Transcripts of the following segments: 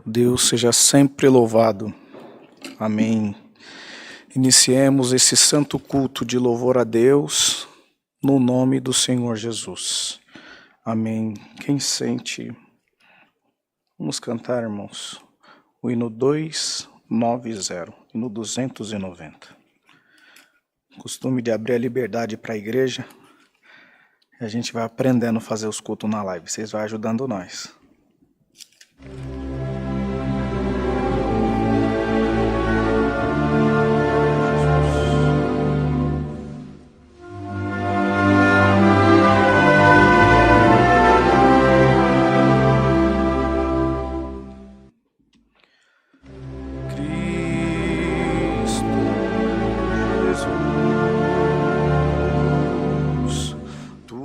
Deus seja sempre louvado. Amém. Iniciemos esse santo culto de louvor a Deus no nome do Senhor Jesus. Amém. Quem sente? Vamos cantar, irmãos, o hino 290, hino 290. Costume de abrir a liberdade para a igreja. E a gente vai aprendendo a fazer os cultos na live. Vocês vão ajudando nós. Tua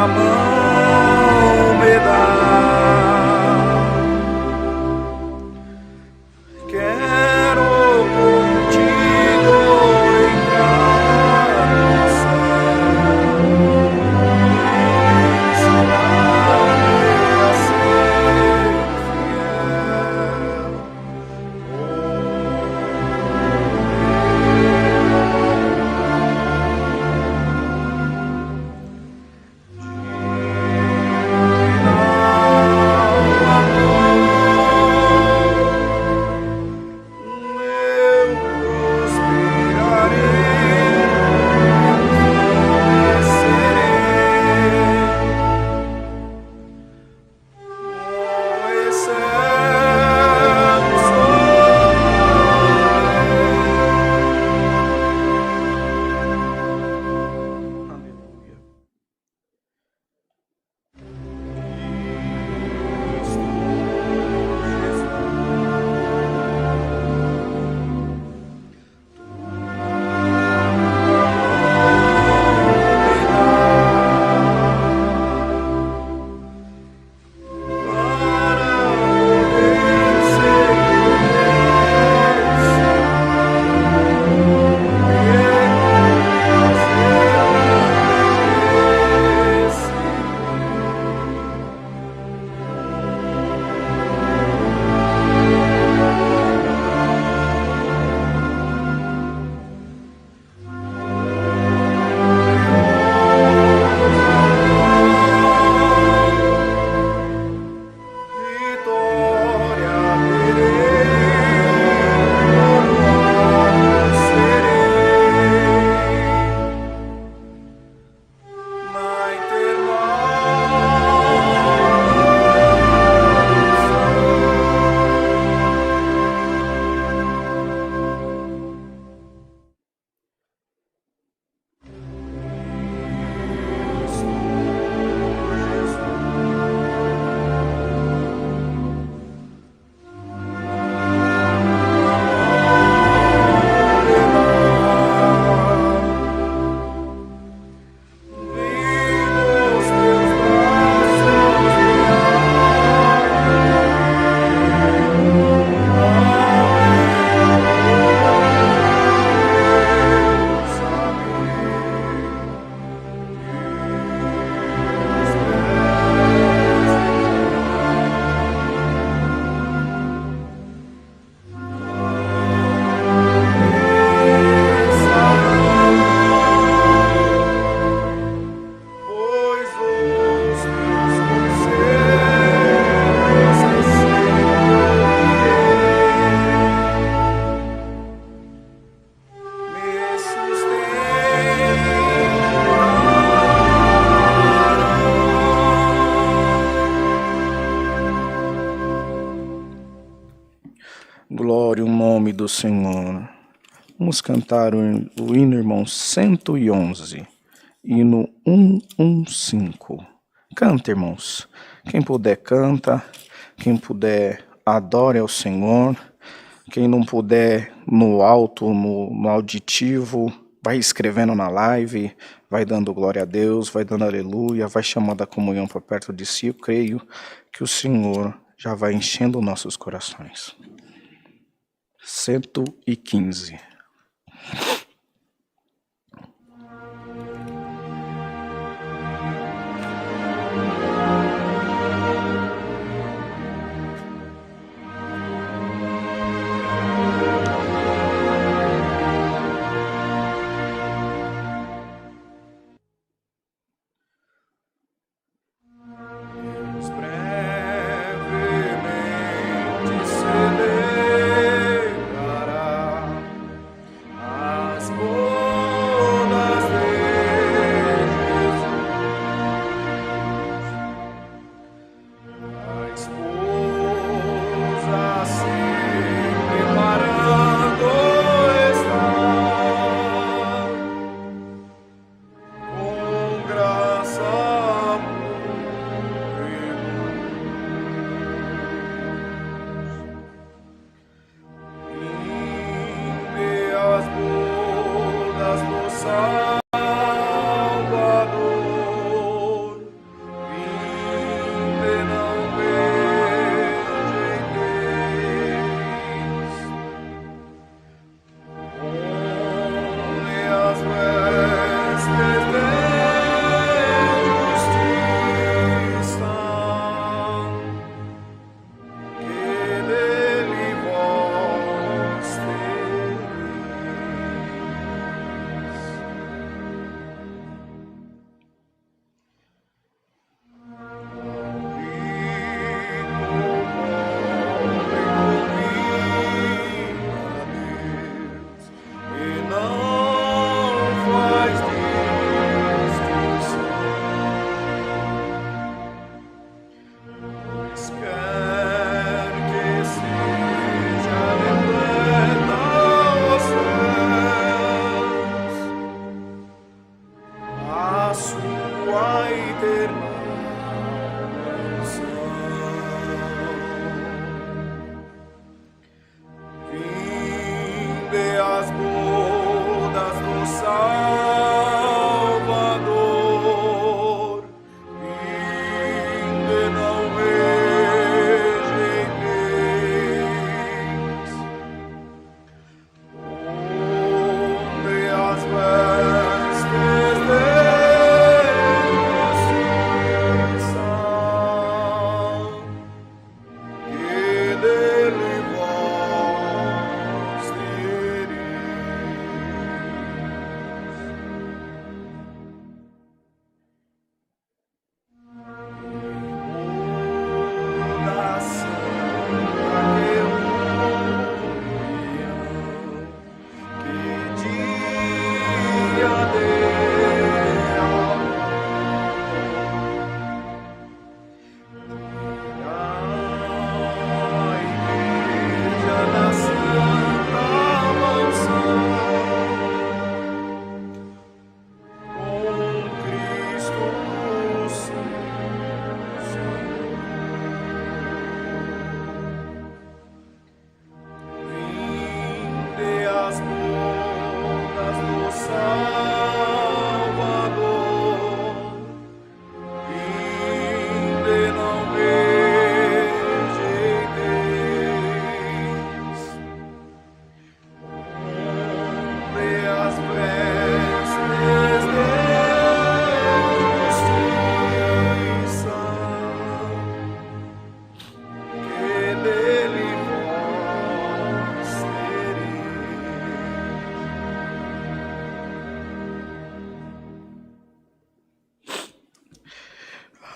mão me dá Glória ao nome do Senhor. Vamos cantar o hino, irmão, 111, hino 115. Canta, irmãos. Quem puder, canta. Quem puder, adore ao Senhor. Quem não puder, no alto, no auditivo, vai escrevendo na live, vai dando glória a Deus, vai dando aleluia, vai chamando a comunhão para perto de si. Eu creio que o Senhor já vai enchendo nossos corações. 115.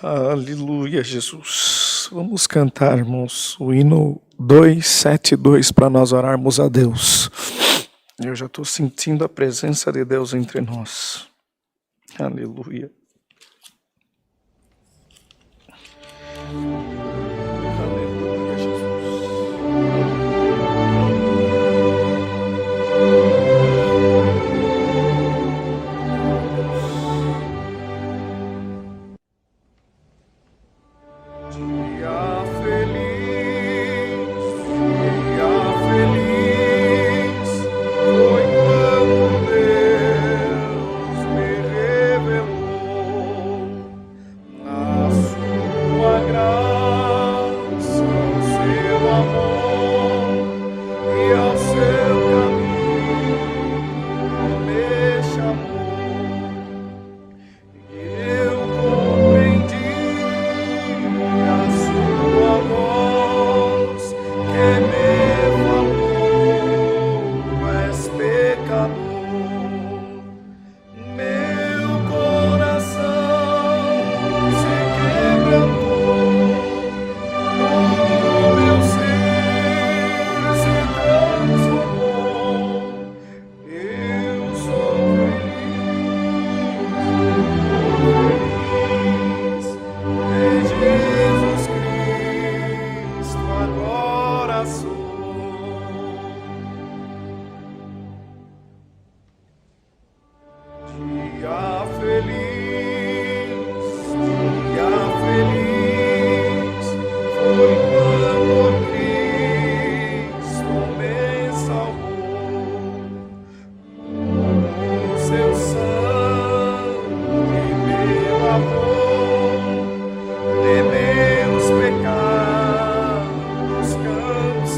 Aleluia, Jesus. Vamos cantar, irmãos, o hino 272 para nós orarmos a Deus. Eu já estou sentindo a presença de Deus entre nós. Aleluia. Aleluia, Jesus.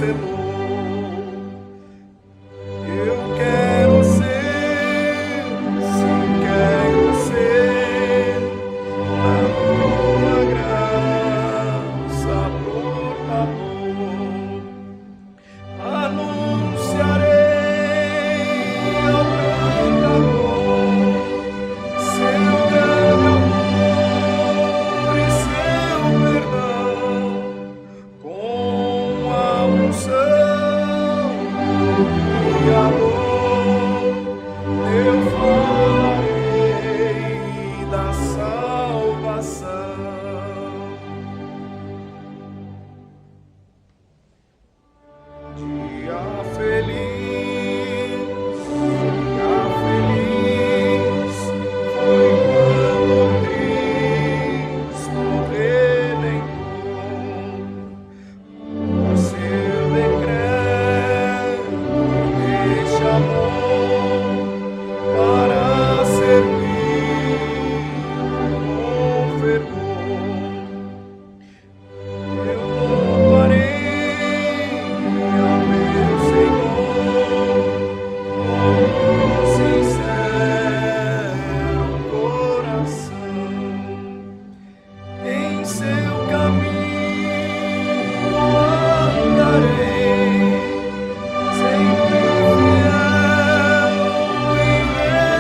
selou. Eu quero ser, sim, quero ser, na tua graça portador. Anunciarei ao cantador seu grande amor e seu perdão, com a unção do Criador. Eu falarei da salvação. Dia feliz foi quando Cristo Redentor, por seu decreto me chamou para servir com fervor. Eu louvarei ao meu Senhor com sincero coração. Em seu caminho andarei, sempre fiel em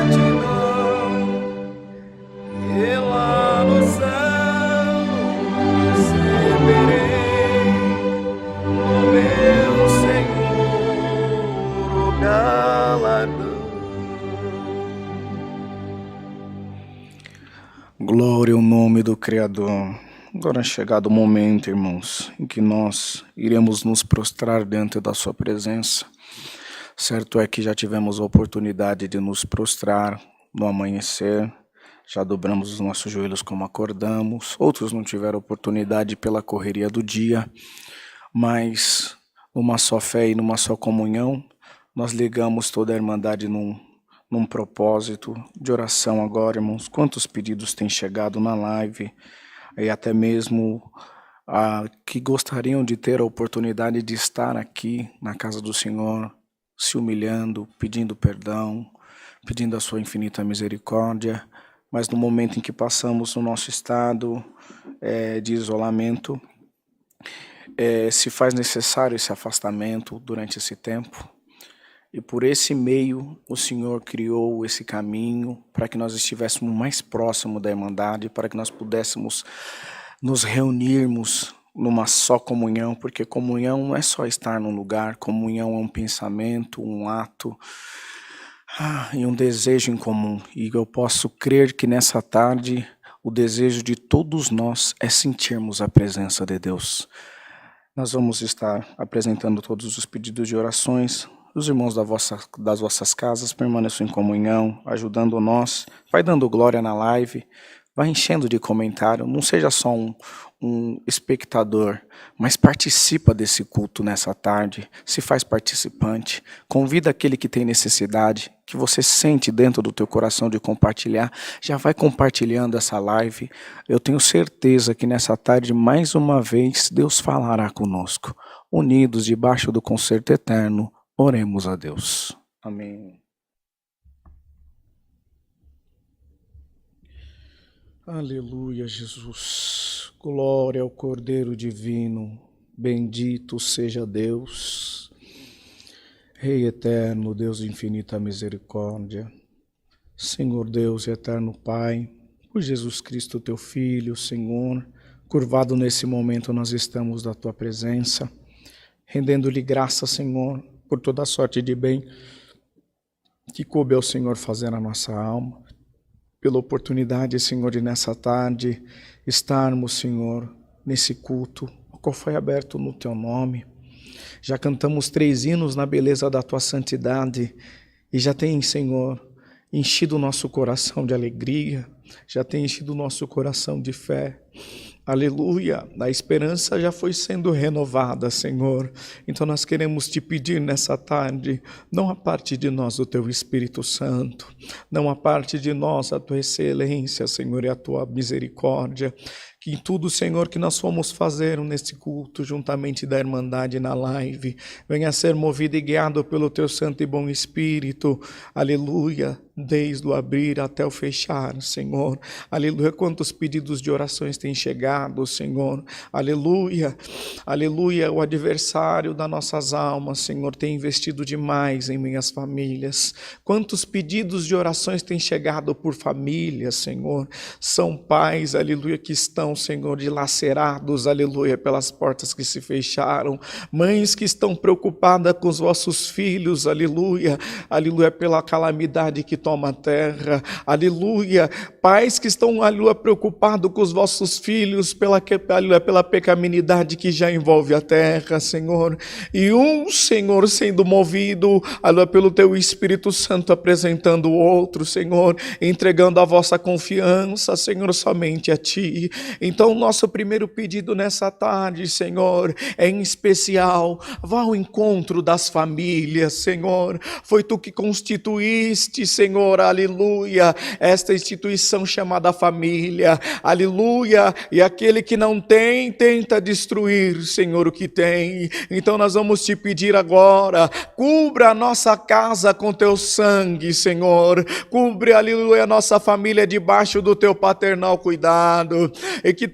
retidão, e lá no céu receberei do meu Senhor o galardão. Glória ao nome do Criador. Agora é chegado o momento, irmãos, em que nós iremos nos prostrar diante da sua presença. Certo é que já tivemos a oportunidade de nos prostrar no amanhecer, já dobramos os nossos joelhos como acordamos. Outros não tiveram oportunidade pela correria do dia, mas numa só fé e numa só comunhão, nós ligamos toda a Irmandade num propósito de oração agora, irmãos. Quantos pedidos têm chegado na live, e até mesmo que gostariam de ter a oportunidade de estar aqui na casa do Senhor, se humilhando, pedindo perdão, pedindo a sua infinita misericórdia, mas no momento em que passamos no nosso estado de isolamento, se faz necessário esse afastamento durante esse tempo. E por esse meio, o Senhor criou esse caminho para que nós estivéssemos mais próximos da Irmandade, para que nós pudéssemos nos reunirmos numa só comunhão, porque comunhão não é só estar num lugar, comunhão é um pensamento, um ato e um desejo em comum. E eu posso crer que nessa tarde, o desejo de todos nós é sentirmos a presença de Deus. Nós vamos estar apresentando todos os pedidos de orações. Os irmãos das vossas casas permaneçam em comunhão, ajudando nós. Vai dando glória na live, vai enchendo de comentário. Não seja só um espectador, mas participa desse culto nessa tarde. Se faz participante. Convida aquele que tem necessidade, que você sente dentro do teu coração de compartilhar. Já vai compartilhando essa live. Eu tenho certeza que nessa tarde, mais uma vez, Deus falará conosco. Unidos debaixo do concerto eterno, oremos a Deus. Amém. Aleluia, Jesus. Glória ao Cordeiro Divino. Bendito seja Deus. Rei eterno, Deus de infinita misericórdia. Senhor Deus e eterno Pai, por Jesus Cristo, teu Filho, Senhor, curvado nesse momento nós estamos da tua presença, rendendo-lhe graça, Senhor, por toda a sorte de bem que coube ao Senhor fazer na nossa alma, pela oportunidade, Senhor, de nessa tarde estarmos, Senhor, nesse culto, o qual foi aberto no Teu nome. Já cantamos 3 hinos na beleza da Tua santidade e já tem, Senhor, enchido o nosso coração de alegria, já tem enchido o nosso coração de fé. Aleluia, a esperança já foi sendo renovada, Senhor. Então nós queremos te pedir nessa tarde, não a parte de nós o teu Espírito Santo, não a parte de nós a tua excelência, Senhor, e a tua misericórdia. que em tudo, Senhor, que nós fomos fazer nesse culto, juntamente da Irmandade na live, venha ser movido e guiado pelo Teu Santo e Bom Espírito, aleluia, desde o abrir até o fechar, Senhor, aleluia, quantos pedidos de orações têm chegado, Senhor, aleluia, aleluia, o adversário das nossas almas, Senhor, tem investido demais em minhas famílias, quantos pedidos de orações têm chegado por famílias, Senhor, são pais, aleluia, que estão, Senhor, dilacerados, aleluia, pelas portas que se fecharam, mães que estão preocupadas com os vossos filhos, aleluia, aleluia, pela calamidade que toma a terra, aleluia, pais que estão, aleluia, preocupados com os vossos filhos, pela pecaminosidade que já envolve a terra, Senhor, e Senhor, sendo movido, aleluia, pelo Teu Espírito Santo, apresentando o outro, Senhor, entregando a vossa confiança, Senhor, somente a Ti. Então, nosso primeiro pedido nessa tarde, Senhor, é em especial, vá ao encontro das famílias, Senhor, foi Tu que constituíste, Senhor, aleluia, esta instituição chamada família, aleluia, e aquele que não tem, tenta destruir, Senhor, o que tem. Então nós vamos Te pedir agora, cubra a nossa casa com Teu sangue, Senhor, cubre, aleluia, a nossa família debaixo do Teu paternal cuidado, e que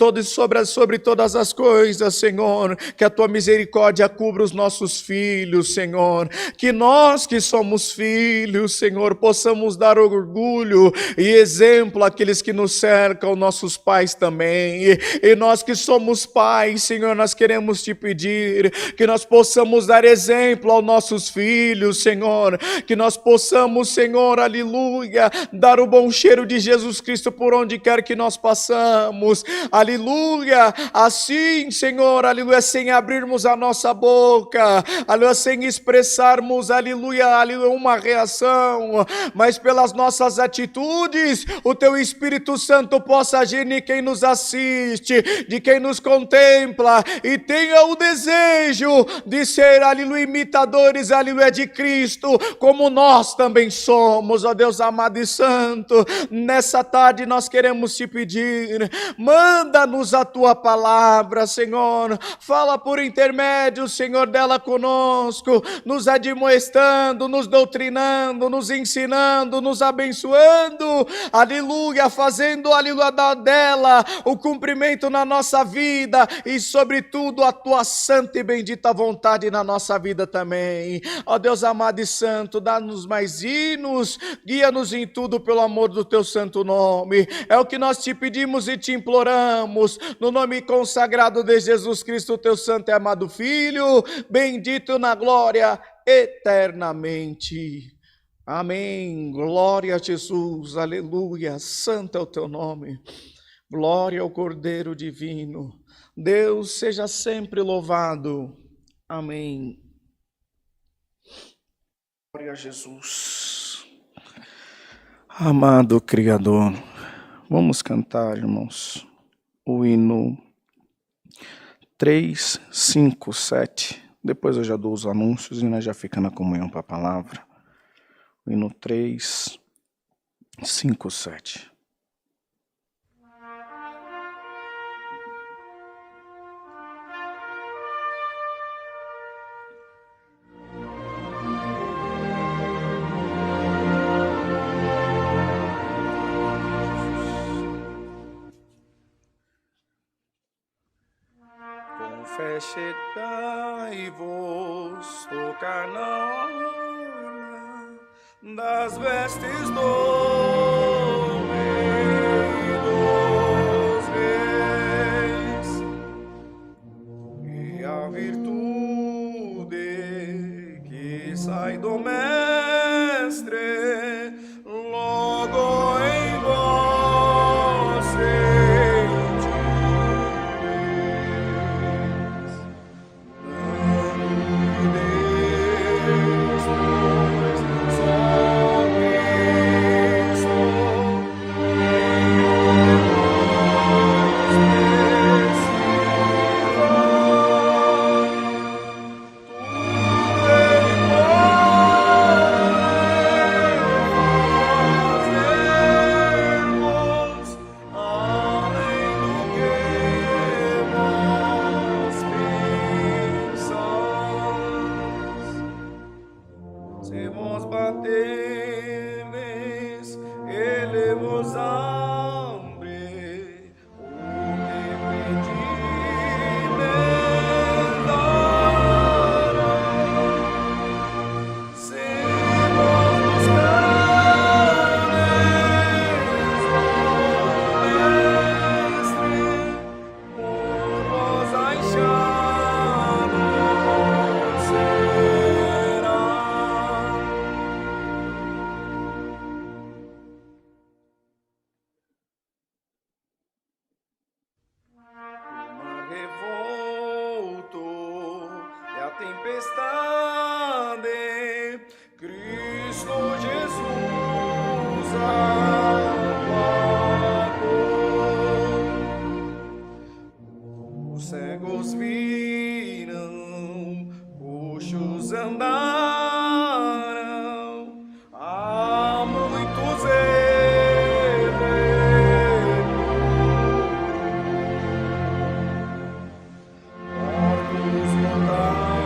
sobre todas as coisas, Senhor, que a Tua misericórdia cubra os nossos filhos, Senhor, que nós que somos filhos, Senhor, possamos dar orgulho e exemplo àqueles que nos cercam, nossos pais também, e nós que somos pais, Senhor, nós queremos Te pedir que nós possamos dar exemplo aos nossos filhos, Senhor, que nós possamos, Senhor, aleluia, dar o bom cheiro de Jesus Cristo por onde quer que nós passamos, aleluia, assim, Senhor, aleluia, sem abrirmos a nossa boca, aleluia, sem expressarmos, aleluia, aleluia, uma reação, mas pelas nossas atitudes, o Teu Espírito Santo possa agir em quem nos assiste, de quem nos contempla, e tenha o desejo de ser, aleluia, imitadores, aleluia, de Cristo, como nós também somos, ó Deus amado e santo. Nessa tarde nós queremos Te pedir, manda-nos a Tua palavra, Senhor, fala por intermédio, Senhor, dela conosco, nos admoestando, nos doutrinando, nos ensinando, nos abençoando, aleluia, fazendo, aleluia, dela o cumprimento na nossa vida, e sobretudo a Tua santa e bendita vontade na nossa vida também. Ó Deus amado e santo, dá-nos mais hinos, guia-nos em tudo pelo amor do Teu santo nome, é o que nós Te pedimos e Te imploramos, no nome consagrado de Jesus Cristo, Teu santo e amado Filho, bendito na glória eternamente. Amém. Glória a Jesus, aleluia, santo é o Teu nome, glória ao Cordeiro Divino, Deus seja sempre louvado, amém. Glória a Jesus. Amado Criador, vamos cantar, irmãos, o hino 357, depois eu já dou os anúncios e nós já fica na comunhão para a palavra. O hino 357. Confessai-vos, tocar na orla das vestes do Rei dos Reis, e a virtude que sai do Mestre logo em vós sentireis. se vos baterdes, ele vos hambre, o que pedirdes dará. Se vos buscardes, mestre, por vos achado será. O mar revolto e a tempestade, Cristo Jesus apagou. Os cegos viram, coxos andaram, há muitos mortos voltaram à vida,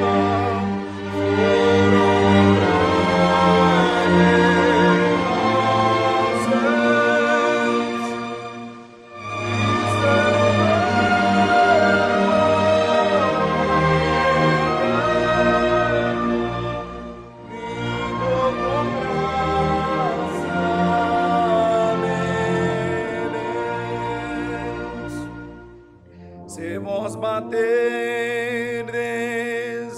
foram entregues aos céus. Se vos baterdes,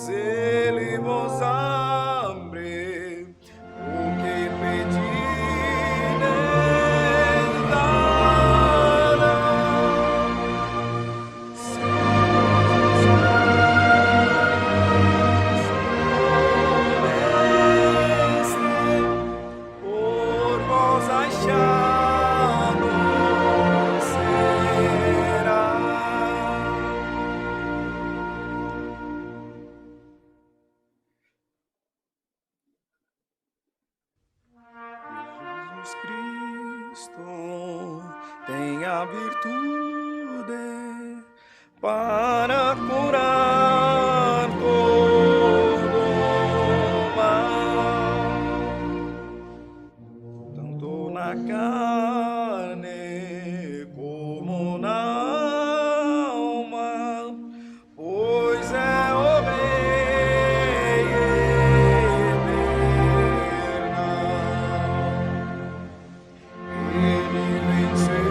ele vos hambre, o que pedirdes dará. Se vos mestre, por vos achado será. Jesus Cristo tem a virtude para curar todo mal, tanto na carne como na alma, pois é o bem eternal. Ele venceu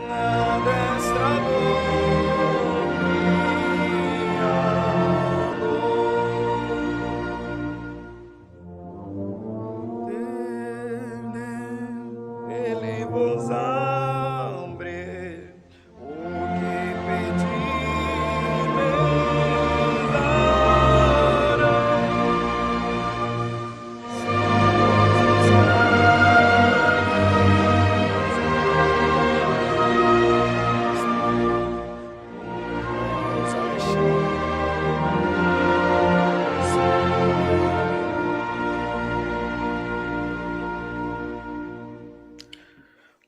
na destra do Criador. Ele vos hambre, o que pedirdes dará. Se vos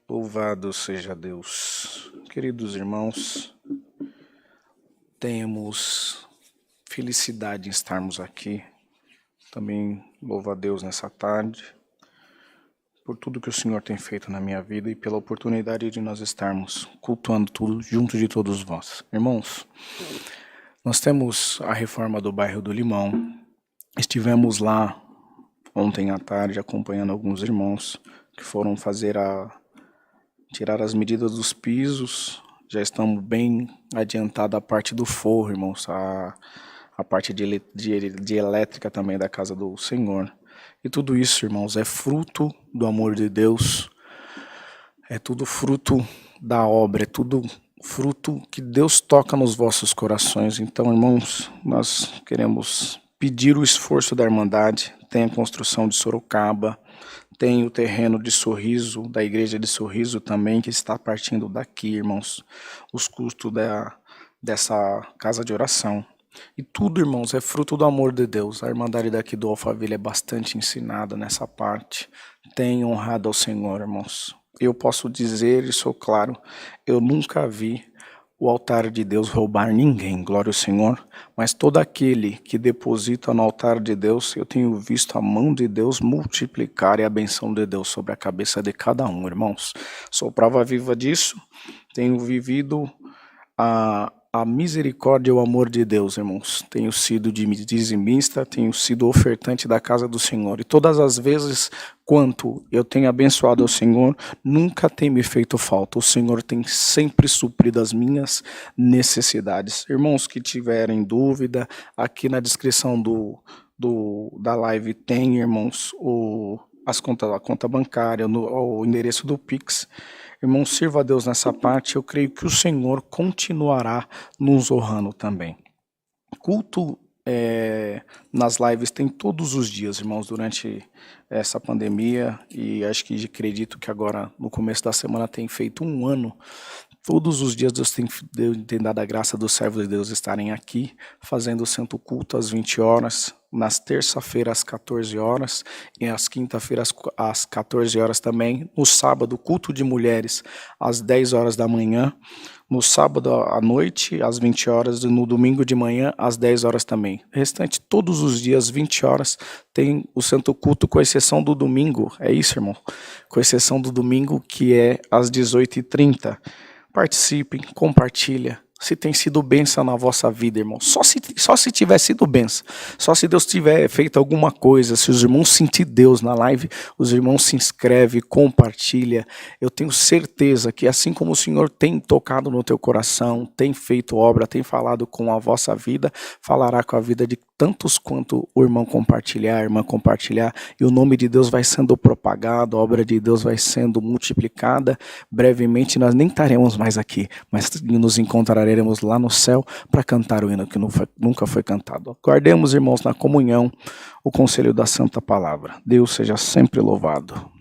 Louvado seja Deus. Queridos irmãos, temos felicidade em estarmos aqui. Também louvo a Deus nessa tarde por tudo que o Senhor tem feito na minha vida e pela oportunidade de nós estarmos cultuando tudo junto de todos vós. Irmãos, nós temos a reforma do bairro do Limão. Estivemos lá ontem à tarde acompanhando alguns irmãos que foram tirar as medidas dos pisos. Já estamos bem adiantada a parte do forro, irmãos, a parte de elétrica também da casa do Senhor. E tudo isso, irmãos, é fruto do amor de Deus, é tudo fruto da obra, é tudo fruto que Deus toca nos vossos corações. Então, irmãos, nós queremos pedir o esforço da Irmandade. Tem a construção de Sorocaba, Tem o terreno de Sorriso, da igreja de Sorriso também, que está partindo daqui, irmãos, os custos dessa casa de oração. E tudo, irmãos, é fruto do amor de Deus. A Irmandade daqui do Alphaville é bastante ensinada nessa parte. Tem honrado ao Senhor, irmãos. Eu posso dizer, e sou claro, eu nunca vi o altar de Deus roubar ninguém, glória ao Senhor, mas todo aquele que deposita no altar de Deus, eu tenho visto a mão de Deus multiplicar e a benção de Deus sobre a cabeça de cada um, irmãos. Sou prova viva disso, tenho vivido a misericórdia e o amor de Deus, irmãos. Tenho sido dizimista, tenho sido ofertante da casa do Senhor. E todas as vezes quanto eu tenho abençoado ao Senhor, nunca tem me feito falta. O Senhor tem sempre suprido as minhas necessidades. Irmãos que tiverem dúvida, aqui na descrição da live tem, irmãos, a conta bancária, o endereço do Pix. Irmão, sirva a Deus nessa parte, eu creio que o Senhor continuará nos honrando também. Culto nas lives tem todos os dias, irmãos, durante essa pandemia, e acho que acredito que agora, no começo da semana, tem feito 1 ano. Todos os dias Deus tem dado a graça dos servos de Deus estarem aqui, fazendo o santo culto às 20 horas, nas terça-feiras às 14 horas, e às quinta-feiras às 14 horas também, no sábado, culto de mulheres às 10 horas da manhã, no sábado à noite às 20 horas, e no domingo de manhã às 10 horas também. O restante, todos os dias, 20 horas, tem o santo culto, com exceção do domingo, é isso, irmão? Com exceção do domingo, que é às 18h30. Participem, compartilha. Se tem sido bênção na vossa vida, irmão. Só se tiver sido bênção. Só se Deus tiver feito alguma coisa. Se os irmãos sentir Deus na live, os irmãos se inscrevem, compartilha. Eu tenho certeza que assim como o Senhor tem tocado no teu coração, tem feito obra, tem falado com a vossa vida, falará com a vida de tantos quanto o irmão compartilhar, a irmã compartilhar, e o nome de Deus vai sendo propagado, a obra de Deus vai sendo multiplicada. Brevemente nós nem estaremos mais aqui, mas nos encontraremos lá no céu para cantar o hino que nunca foi cantado. Guardemos, irmãos, na comunhão o conselho da Santa Palavra. Deus seja sempre louvado.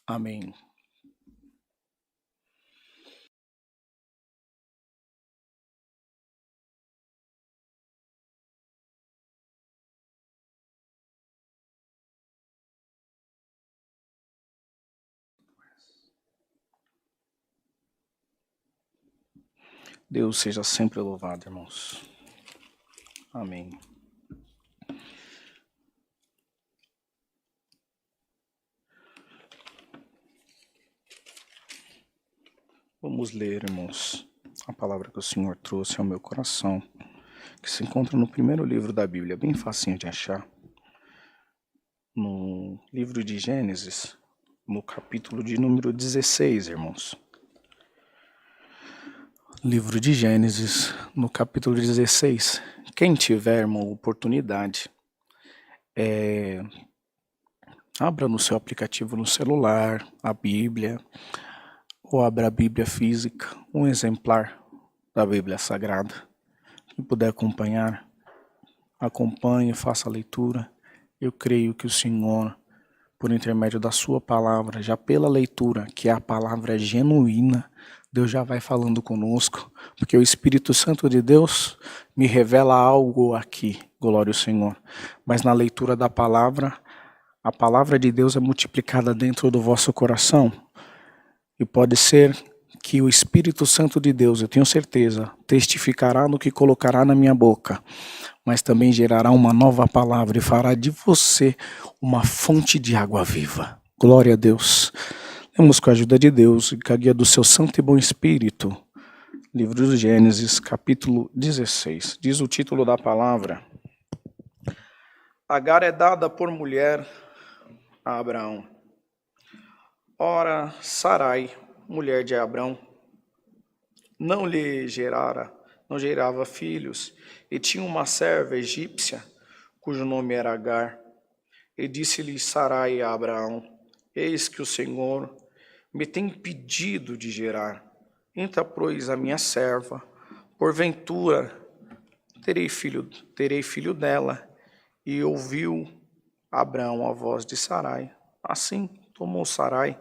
Amém. Deus seja sempre louvado, irmãos. Amém. Vamos ler, irmãos, a palavra que o Senhor trouxe ao meu coração, que se encontra no primeiro livro da Bíblia, bem facinho de achar. No livro de Gênesis, no capítulo de número 16, irmãos. Livro de Gênesis, no capítulo 16. Quem tiver, irmão, oportunidade, abra no seu aplicativo no celular, a Bíblia, ou abra a Bíblia física, um exemplar da Bíblia Sagrada. Quem puder acompanhar, acompanhe, faça a leitura. Eu creio que o Senhor, por intermédio da sua palavra, já pela leitura, que a palavra é genuína, Deus já vai falando conosco, porque o Espírito Santo de Deus me revela algo aqui, glória ao Senhor. Mas na leitura da palavra, a palavra de Deus é multiplicada dentro do vosso coração. E pode ser que o Espírito Santo de Deus, eu tenho certeza, testificará no que colocará na minha boca, mas também gerará uma nova palavra e fará de você uma fonte de água viva. Glória a Deus. Lemos com a ajuda de Deus e com a guia do seu Santo e Bom Espírito. Livro do Gênesis, capítulo 16. Diz o título da palavra: Agar é dada por mulher a Abraão. Ora, Sarai, mulher de Abraão, não gerava filhos, e tinha uma serva egípcia, cujo nome era Agar. E disse-lhe Sarai a Abraão: Eis que o Senhor me tem impedido de gerar. Entra, pois, a minha serva, porventura terei filho dela. E ouviu Abraão a voz de Sarai, Assim tomou Sarai,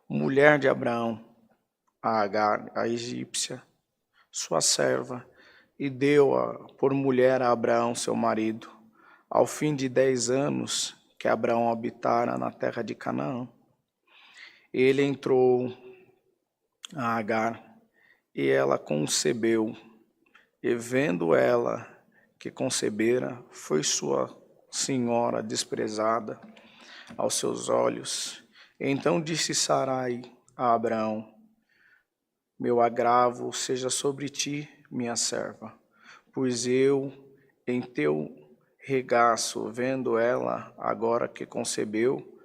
mulher de Abraão, a Agar, a egípcia, sua serva, e deu-a por mulher a Abraão, seu marido, ao fim de 10 anos que Abraão habitara na terra de Canaã. Ele entrou a Agar, e ela concebeu, e vendo ela que concebera, foi sua senhora desprezada aos seus olhos. Então disse Sarai a Abraão: meu agravo seja sobre ti, minha serva, pois eu, em teu regaço, vendo ela agora que concebeu,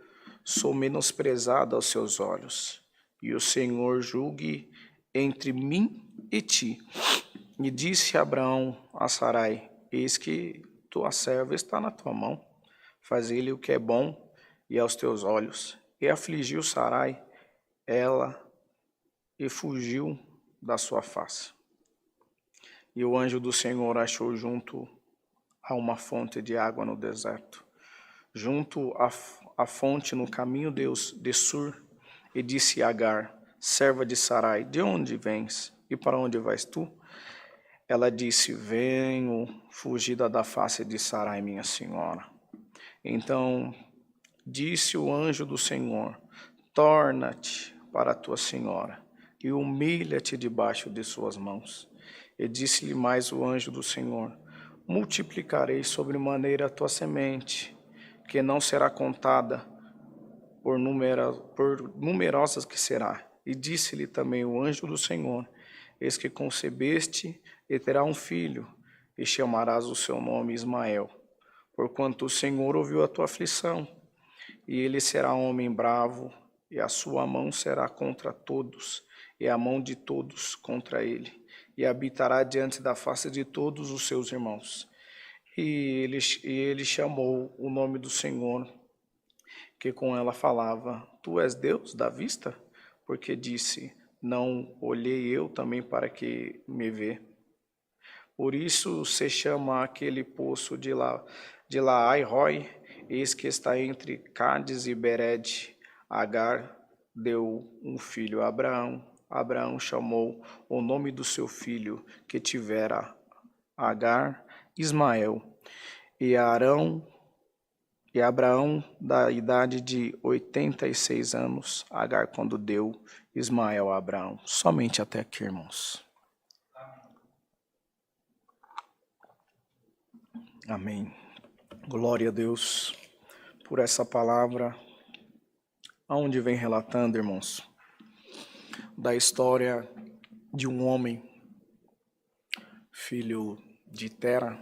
sou menosprezada aos seus olhos. E o Senhor julgue entre mim e ti. E disse Abraão a Sarai: eis que tua serva está na tua mão, faze-lhe o que é bom e aos teus olhos. E afligiu Sarai ela e fugiu da sua face. E o anjo do Senhor achou junto a uma fonte de água no deserto, junto à fonte no caminho de Sur, e disse a Agar, serva de Sarai: de onde vens e para onde vais tu? Ela disse: venho fugida da face de Sarai, minha senhora. Então disse o anjo do Senhor: torna-te para a tua senhora e humilha-te debaixo de suas mãos. E disse-lhe mais o anjo do Senhor: multiplicarei sobremaneira a tua semente, que não será contada, por numerosas que será. E disse-lhe também o anjo do Senhor: eis que concebeste e terá um filho, e chamarás o seu nome Ismael, porquanto o Senhor ouviu a tua aflição. E ele será homem bravo, e a sua mão será contra todos, e a mão de todos contra ele, e habitará diante da face de todos os seus irmãos. E ele chamou o nome do Senhor, que com ela falava: tu és Deus da vista? Porque disse: não olhei eu também para que me vê. Por isso se chama aquele poço de Laai-Roi, eis que está entre Cádiz e Bered. Agar deu um filho a Abraão. Abraão chamou o nome do seu filho que tivera Agar, Ismael. E Abraão, da idade de 86 anos, Agar quando deu Ismael a Abraão. Somente até aqui, irmãos. Amém. Glória a Deus por essa palavra, aonde vem relatando, irmãos, da história de um homem, filho de Tera,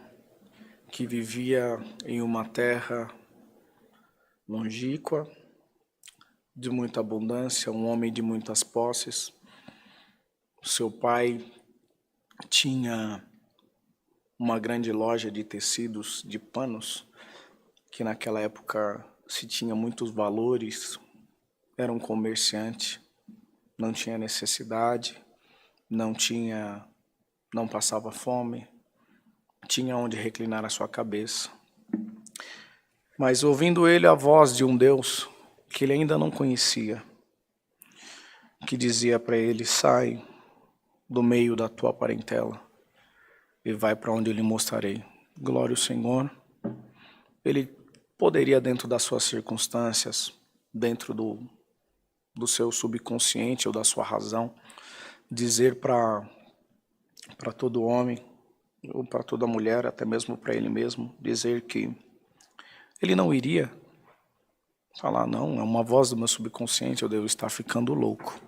que vivia em uma terra longínqua, de muita abundância, um homem de muitas posses. Seu pai tinha uma grande loja de tecidos, de panos, que naquela época se tinha muitos valores, era um comerciante, não tinha necessidade, não passava fome, tinha onde reclinar a sua cabeça. Mas ouvindo ele a voz de um Deus que ele ainda não conhecia, que dizia para ele: sai do meio da tua parentela e vai para onde eu lhe mostrarei. Glória ao Senhor. Ele poderia, dentro das suas circunstâncias, dentro do seu subconsciente ou da sua razão, dizer para todo homem, ou para toda mulher, até mesmo para ele mesmo, dizer que ele não iria falar: não, é uma voz do meu subconsciente, eu devo estar ficando louco.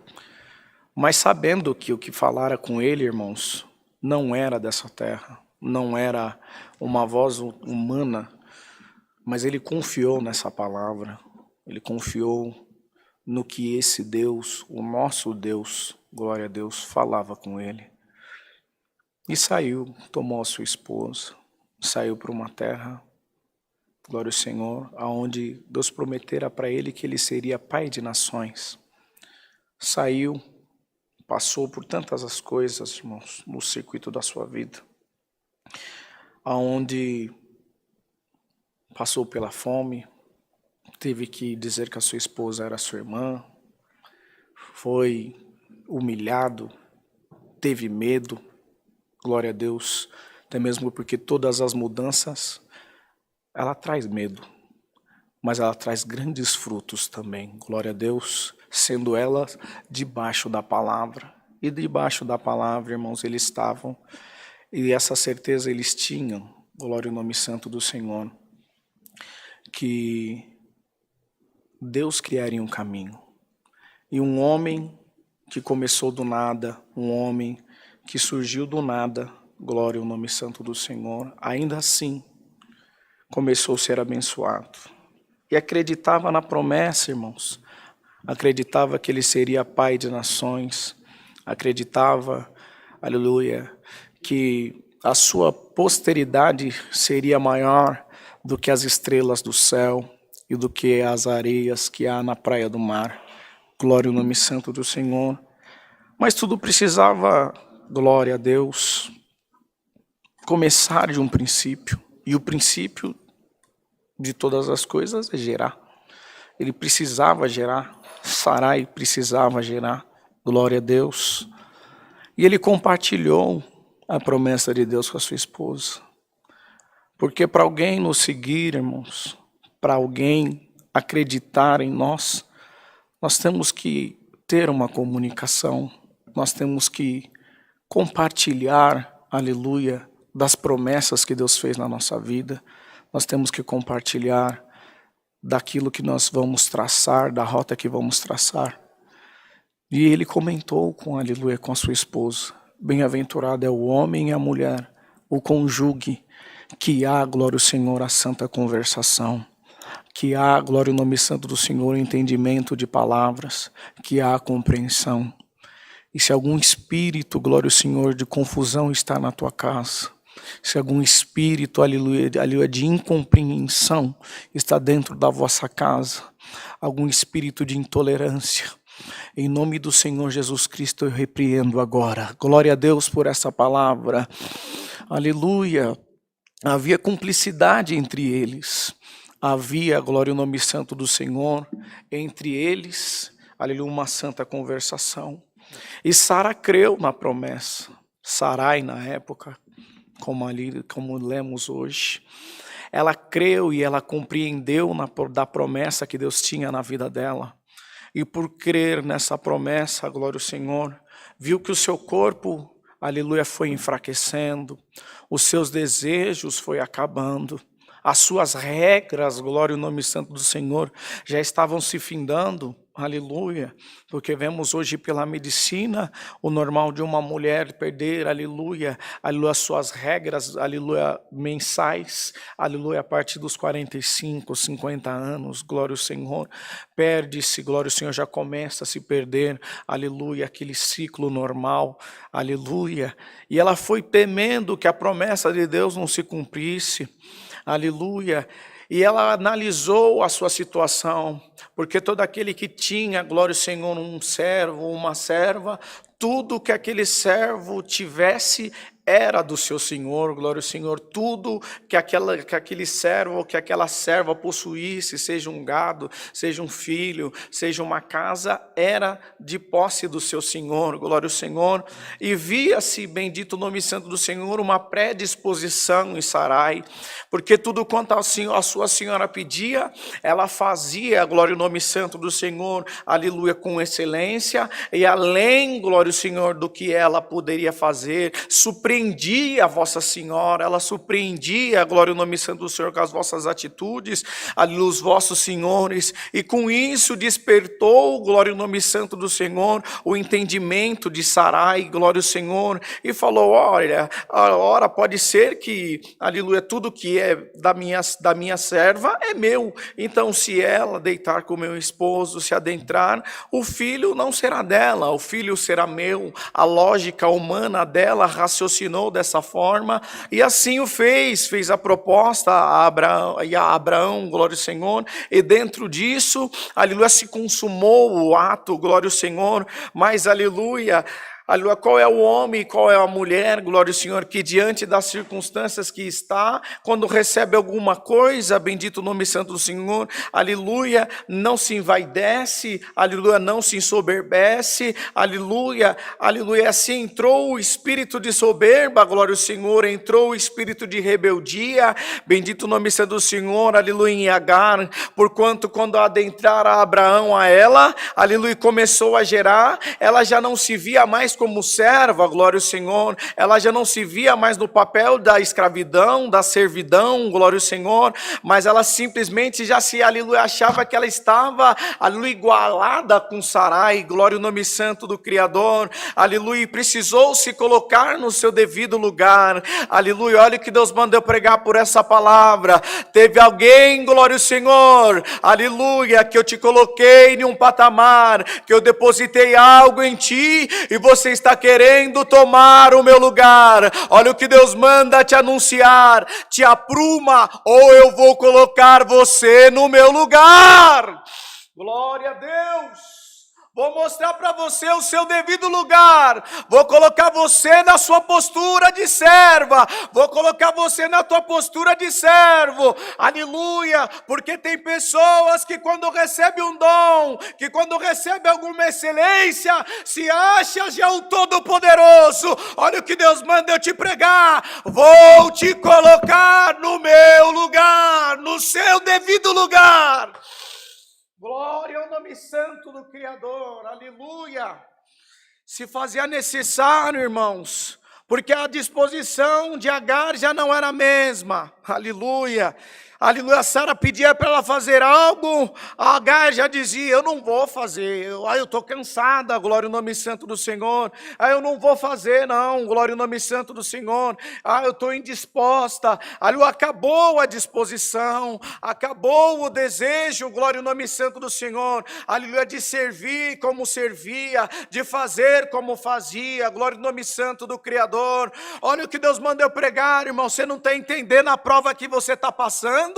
Mas sabendo que o que falara com ele, irmãos, não era dessa terra, não era uma voz humana, mas ele confiou nessa palavra, ele confiou no que esse Deus, o nosso Deus, glória a Deus, falava com ele. E saiu, tomou a sua esposa, saiu para uma terra, glória ao Senhor, aonde Deus prometera para ele que ele seria pai de nações. Saiu, passou por tantas as coisas, irmãos, no circuito da sua vida, aonde passou pela fome, teve que dizer que a sua esposa era sua irmã, foi humilhado, teve medo, glória a Deus, até mesmo porque todas as mudanças, ela traz medo, mas ela traz grandes frutos também, glória a Deus, sendo elas debaixo da palavra. E debaixo da palavra, irmãos, eles estavam, e essa certeza eles tinham, glória ao nome santo do Senhor, que Deus criaria um caminho. E um homem que começou do nada, um homem que surgiu do nada, glória ao nome santo do Senhor, ainda assim começou a ser abençoado. E acreditava na promessa, irmãos. Acreditava que ele seria pai de nações. Acreditava, aleluia, que a sua posteridade seria maior do que as estrelas do céu e do que as areias que há na praia do mar. Glória ao nome santo do Senhor. Mas tudo precisava, glória a Deus, começar de um princípio. E o princípio de todas as coisas é gerar. Ele precisava gerar. Sarai precisava gerar. Glória a Deus. E ele compartilhou a promessa de Deus com a sua esposa. Porque para alguém nos seguir, irmãos, para alguém acreditar em nós temos que ter uma comunicação, nós temos que compartilhar, aleluia, das promessas que Deus fez na nossa vida, nós temos que compartilhar daquilo que nós vamos traçar, da rota que vamos traçar. E ele comentou aleluia, com a sua esposa, bem-aventurado é o homem e a mulher, o conjugue, que há, glória ao Senhor, a santa conversação, que há, glória ao nome santo do Senhor, entendimento de palavras, que há compreensão. E se algum espírito, glória ao Senhor, de confusão está na tua casa, se algum espírito, aleluia, de incompreensão está dentro da vossa casa, algum espírito de intolerância, em nome do Senhor Jesus Cristo eu repreendo agora. Glória a Deus por essa palavra. Aleluia. Havia cumplicidade entre eles. Havia, glória ao nome santo do Senhor, entre eles, aleluia, uma santa conversação. E Sara creu na promessa. Sarai, na época, como lemos hoje, ela creu e ela compreendeu da promessa que Deus tinha na vida dela. E por crer nessa promessa, glória ao Senhor, viu que o seu corpo, aleluia, foi enfraquecendo, os seus desejos foi acabando, as suas regras, glória ao nome santo do Senhor, já estavam se findando, aleluia, porque vemos hoje pela medicina o normal de uma mulher perder, aleluia, as suas regras, aleluia, mensais, aleluia, a partir dos 45, 50 anos, glória ao Senhor, perde-se, glória ao Senhor, já começa a se perder, aleluia, aquele ciclo normal, aleluia, e ela foi temendo que a promessa de Deus não se cumprisse, aleluia, e ela analisou a sua situação, porque todo aquele que tinha, glória ao Senhor, um servo ou uma serva, tudo que aquele servo tivesse era do seu senhor, glória ao Senhor, tudo que aquele servo ou que aquela serva possuísse, seja um gado, seja um filho, seja uma casa, era de posse do seu senhor, glória ao Senhor, e via-se, bendito o nome santo do Senhor, uma predisposição em Sarai, porque tudo quanto a sua senhora pedia, ela fazia, glória ao nome santo do Senhor, aleluia, com excelência, e além, glória ao Senhor, do que ela poderia fazer, surpreendia a vossa senhora, ela surpreendia, glória ao nome santo do Senhor, com as vossas atitudes, os vossos senhores, e com isso despertou, glória ao nome santo do Senhor, o entendimento de Sarai, glória ao Senhor, e falou, olha, ora pode ser que, aleluia, tudo que é da minha serva é meu, então se ela deitar com meu esposo, se adentrar, o filho não será dela, o filho será meu, a lógica humana dela raciocinou dessa forma, e assim o fez a proposta a Abraão, glória ao Senhor, e dentro disso, aleluia, se consumou o ato, glória ao Senhor, mas aleluia, Aleluia, qual é o homem, qual é a mulher, glória ao Senhor, que diante das circunstâncias que está, quando recebe alguma coisa, bendito o nome santo do Senhor, aleluia, não se envaidece, aleluia, não se ensoberbece, aleluia, aleluia, assim entrou o espírito de soberba, glória ao Senhor, entrou o espírito de rebeldia, bendito o nome santo do Senhor, aleluia, em Agar, porquanto quando adentrara Abraão a ela, aleluia, começou a gerar, ela já não se via mais como serva, glória ao Senhor, ela já não se via mais no papel da escravidão, da servidão, glória ao Senhor, mas ela simplesmente já se, aleluia, achava que ela estava, aleluia, igualada com Sarai, glória ao nome santo do Criador, aleluia, e precisou se colocar no seu devido lugar, aleluia, olha o que Deus mandou pregar por essa palavra, teve alguém, glória ao Senhor, aleluia, que eu te coloquei em um patamar, que eu depositei algo em ti, e você está querendo tomar o meu lugar, olha o que Deus manda te anunciar, te apruma, ou eu vou colocar você no meu lugar, glória a Deus. Vou mostrar para você o seu devido lugar. Vou colocar você na sua postura de serva. Vou colocar você na tua postura de servo. Aleluia. Porque tem pessoas que quando recebem um dom, que quando recebem alguma excelência, se acha já o Todo-Poderoso. Olha o que Deus manda eu te pregar. Vou te colocar no meu lugar, no seu devido lugar. Glória ao nome santo do Criador, aleluia. Se fazia necessário, irmãos, porque a disposição de Agar já não era a mesma, aleluia. Aleluia, Sara pedia para ela fazer algo, a Agar já dizia, eu não vou fazer, eu estou cansada, glória ao nome santo do Senhor, eu não vou fazer não, glória ao nome santo do Senhor, eu estou indisposta, aleluia, acabou a disposição, acabou o desejo, glória ao nome santo do Senhor, aleluia, de servir como servia, de fazer como fazia, glória ao nome santo do Criador. Olha o que Deus manda eu pregar, irmão, você não está entendendo a prova que você está passando,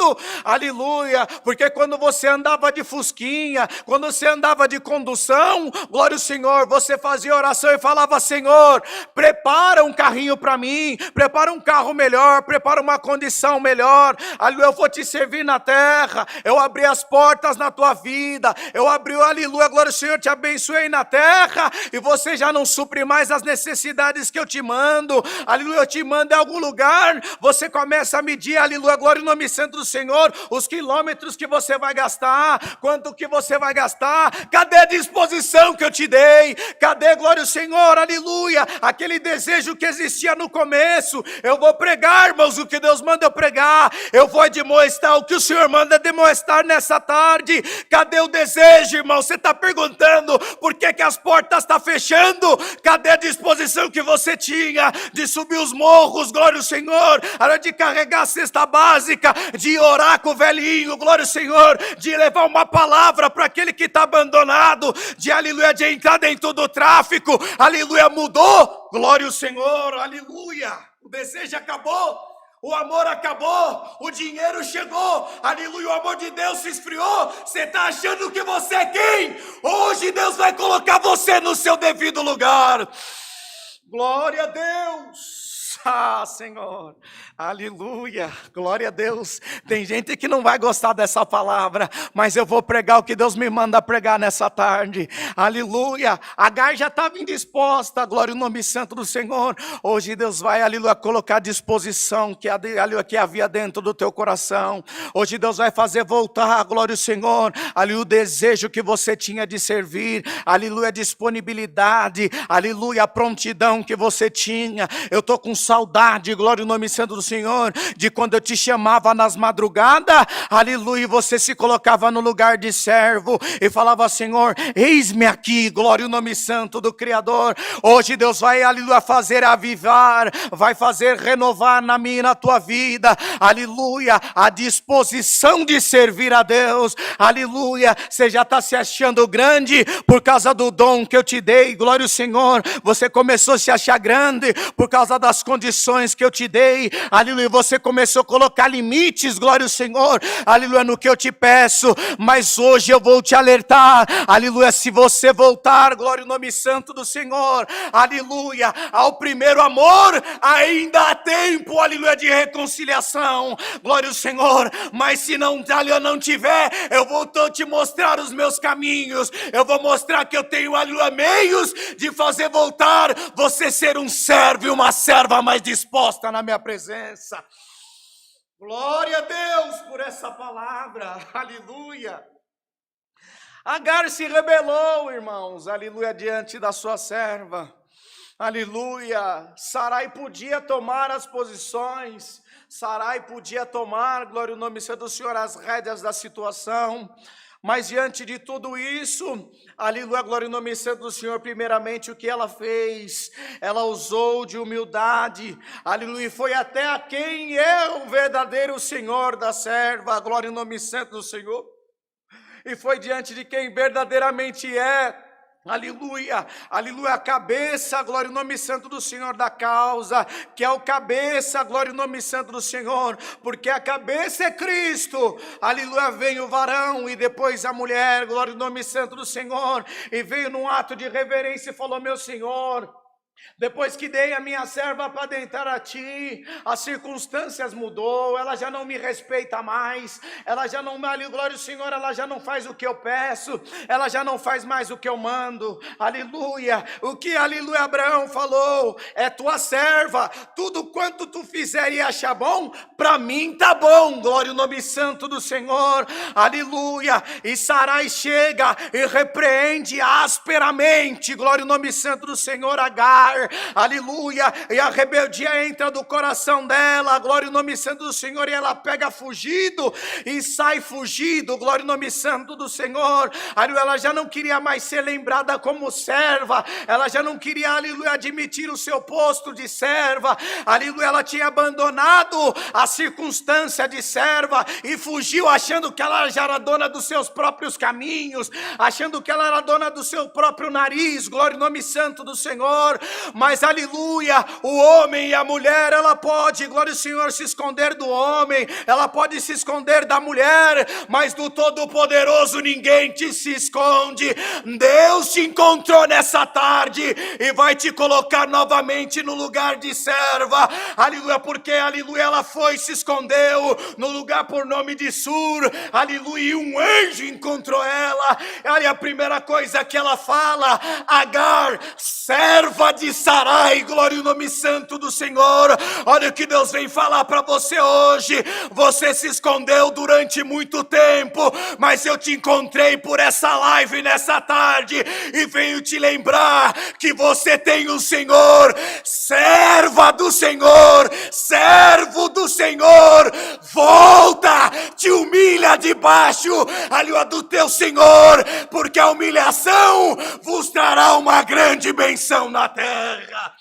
aleluia, porque quando você andava de fusquinha, quando você andava de condução, glória ao Senhor, você fazia oração e falava, Senhor, prepara um carrinho para mim, prepara um carro melhor, prepara uma condição melhor, aleluia, eu vou te servir na terra, eu abri as portas na tua vida, eu abri, aleluia, glória ao Senhor, te abençoei na terra, e você já não supre mais as necessidades que eu te mando, aleluia, eu te mando em algum lugar, você começa a medir, aleluia, glória ao nome santo do Senhor, os quilômetros que você vai gastar, quanto que você vai gastar, cadê a disposição que eu te dei, cadê, glória ao Senhor, aleluia, aquele desejo que existia no começo, eu vou pregar, irmãos, o que Deus manda eu pregar, eu vou demonstrar o que o Senhor manda demonstrar nessa tarde, cadê o desejo, irmão, você está perguntando, por que que as portas estão fechando, cadê a disposição que você tinha, de subir os morros, glória ao Senhor, de carregar a cesta básica, de orar com o velhinho, glória ao Senhor, de levar uma palavra para aquele que está abandonado, de aleluia, de entrar dentro do tráfico, aleluia, mudou, glória ao Senhor, aleluia, o desejo acabou, o amor acabou, o dinheiro chegou, aleluia, o amor de Deus se esfriou, você está achando que você é quem? Hoje Deus vai colocar você no seu devido lugar, glória a Deus. Senhor, aleluia, glória a Deus. Tem gente que não vai gostar dessa palavra, mas eu vou pregar o que Deus me manda pregar nessa tarde, aleluia. Agar já estava indisposta, glória ao nome santo do Senhor. Hoje Deus vai, aleluia, colocar a disposição que havia dentro do teu coração. Hoje Deus vai fazer voltar, glória ao Senhor, aleluia, o desejo que você tinha de servir, aleluia, a disponibilidade, aleluia, a prontidão que você tinha. Eu estou com saudade, glória ao nome santo do Senhor, de quando eu te chamava nas madrugadas, aleluia, você se colocava no lugar de servo e falava, Senhor, eis-me aqui, glória ao nome santo do Criador. Hoje Deus vai, aleluia, fazer avivar, vai fazer renovar na minha e na tua vida, aleluia, a disposição de servir a Deus, aleluia. Você já está se achando grande por causa do dom que eu te dei, glória ao Senhor. Você começou a se achar grande por causa das condições que eu te dei, aleluia, você começou a colocar limites, glória ao Senhor, aleluia, no que eu te peço, mas hoje eu vou te alertar, aleluia, se você voltar, glória ao nome santo do Senhor, aleluia, ao primeiro amor, ainda há tempo, aleluia, de reconciliação, glória ao Senhor, mas se não, aleluia, não tiver, eu vou te mostrar os meus caminhos, eu vou mostrar que eu tenho, aleluia, meios de fazer voltar, você ser um servo e uma serva mais disposta na minha presença. Glória a Deus por essa palavra, aleluia. Agar se rebelou, irmãos, aleluia, diante da sua serva, aleluia. Sarai podia tomar as posições, Sarai podia tomar, glória ao nome do Senhor, as rédeas da situação, mas diante de tudo isso, aleluia, glória ao nome do Senhor, primeiramente o que ela fez? Ela usou de humildade, aleluia, e foi até a quem é o verdadeiro Senhor da serva, glória ao nome santo do Senhor, e foi diante de quem verdadeiramente é, aleluia, aleluia, a cabeça, glória ao nome santo do Senhor da causa, que é o cabeça, glória ao nome santo do Senhor, porque a cabeça é Cristo, aleluia, vem o varão e depois a mulher, glória ao nome santo do Senhor, e veio num ato de reverência e falou: meu Senhor, depois que dei a minha serva para adentrar a ti, as circunstâncias mudou, ela já não me respeita mais, ela já não, glória ao Senhor, ela já não faz o que eu peço, ela já não faz mais o que eu mando, aleluia, o que, aleluia, Abraão falou, é tua serva, tudo quanto tu fizer e achar bom, para mim tá bom, glória ao nome santo do Senhor, aleluia, e Sarai chega e repreende asperamente, glória ao nome santo do Senhor, Agar, aleluia, e a rebeldia entra do coração dela, glória ao nome santo do Senhor, e ela pega fugido, e sai fugido, glória ao nome santo do Senhor, aleluia, ela já não queria mais ser lembrada como serva, ela já não queria, aleluia, admitir o seu posto de serva, aleluia, ela tinha abandonado a circunstância de serva, e fugiu achando que ela já era dona dos seus próprios caminhos, achando que ela era dona do seu próprio nariz, glória ao nome santo do Senhor, mas aleluia, o homem e a mulher, ela pode, glória ao Senhor, se esconder do homem, ela pode se esconder da mulher, mas do Todo-Poderoso ninguém te se esconde. Deus te encontrou nessa tarde e vai te colocar novamente no lugar de serva, aleluia, porque aleluia, ela foi, se escondeu no lugar por nome de Sur, aleluia, e um anjo encontrou ela, olha a primeira coisa que ela fala: Agar, serva de Sarai, glória ao nome santo do Senhor. Olha o que Deus vem falar para você hoje. Você se escondeu durante muito tempo, mas eu te encontrei por essa live nessa tarde e venho te lembrar que você tem o Senhor, serva do Senhor, servo do Senhor. Volta, te humilha debaixo, aleluia, do teu Senhor, porque a humilhação vos trará uma grande bênção na terra.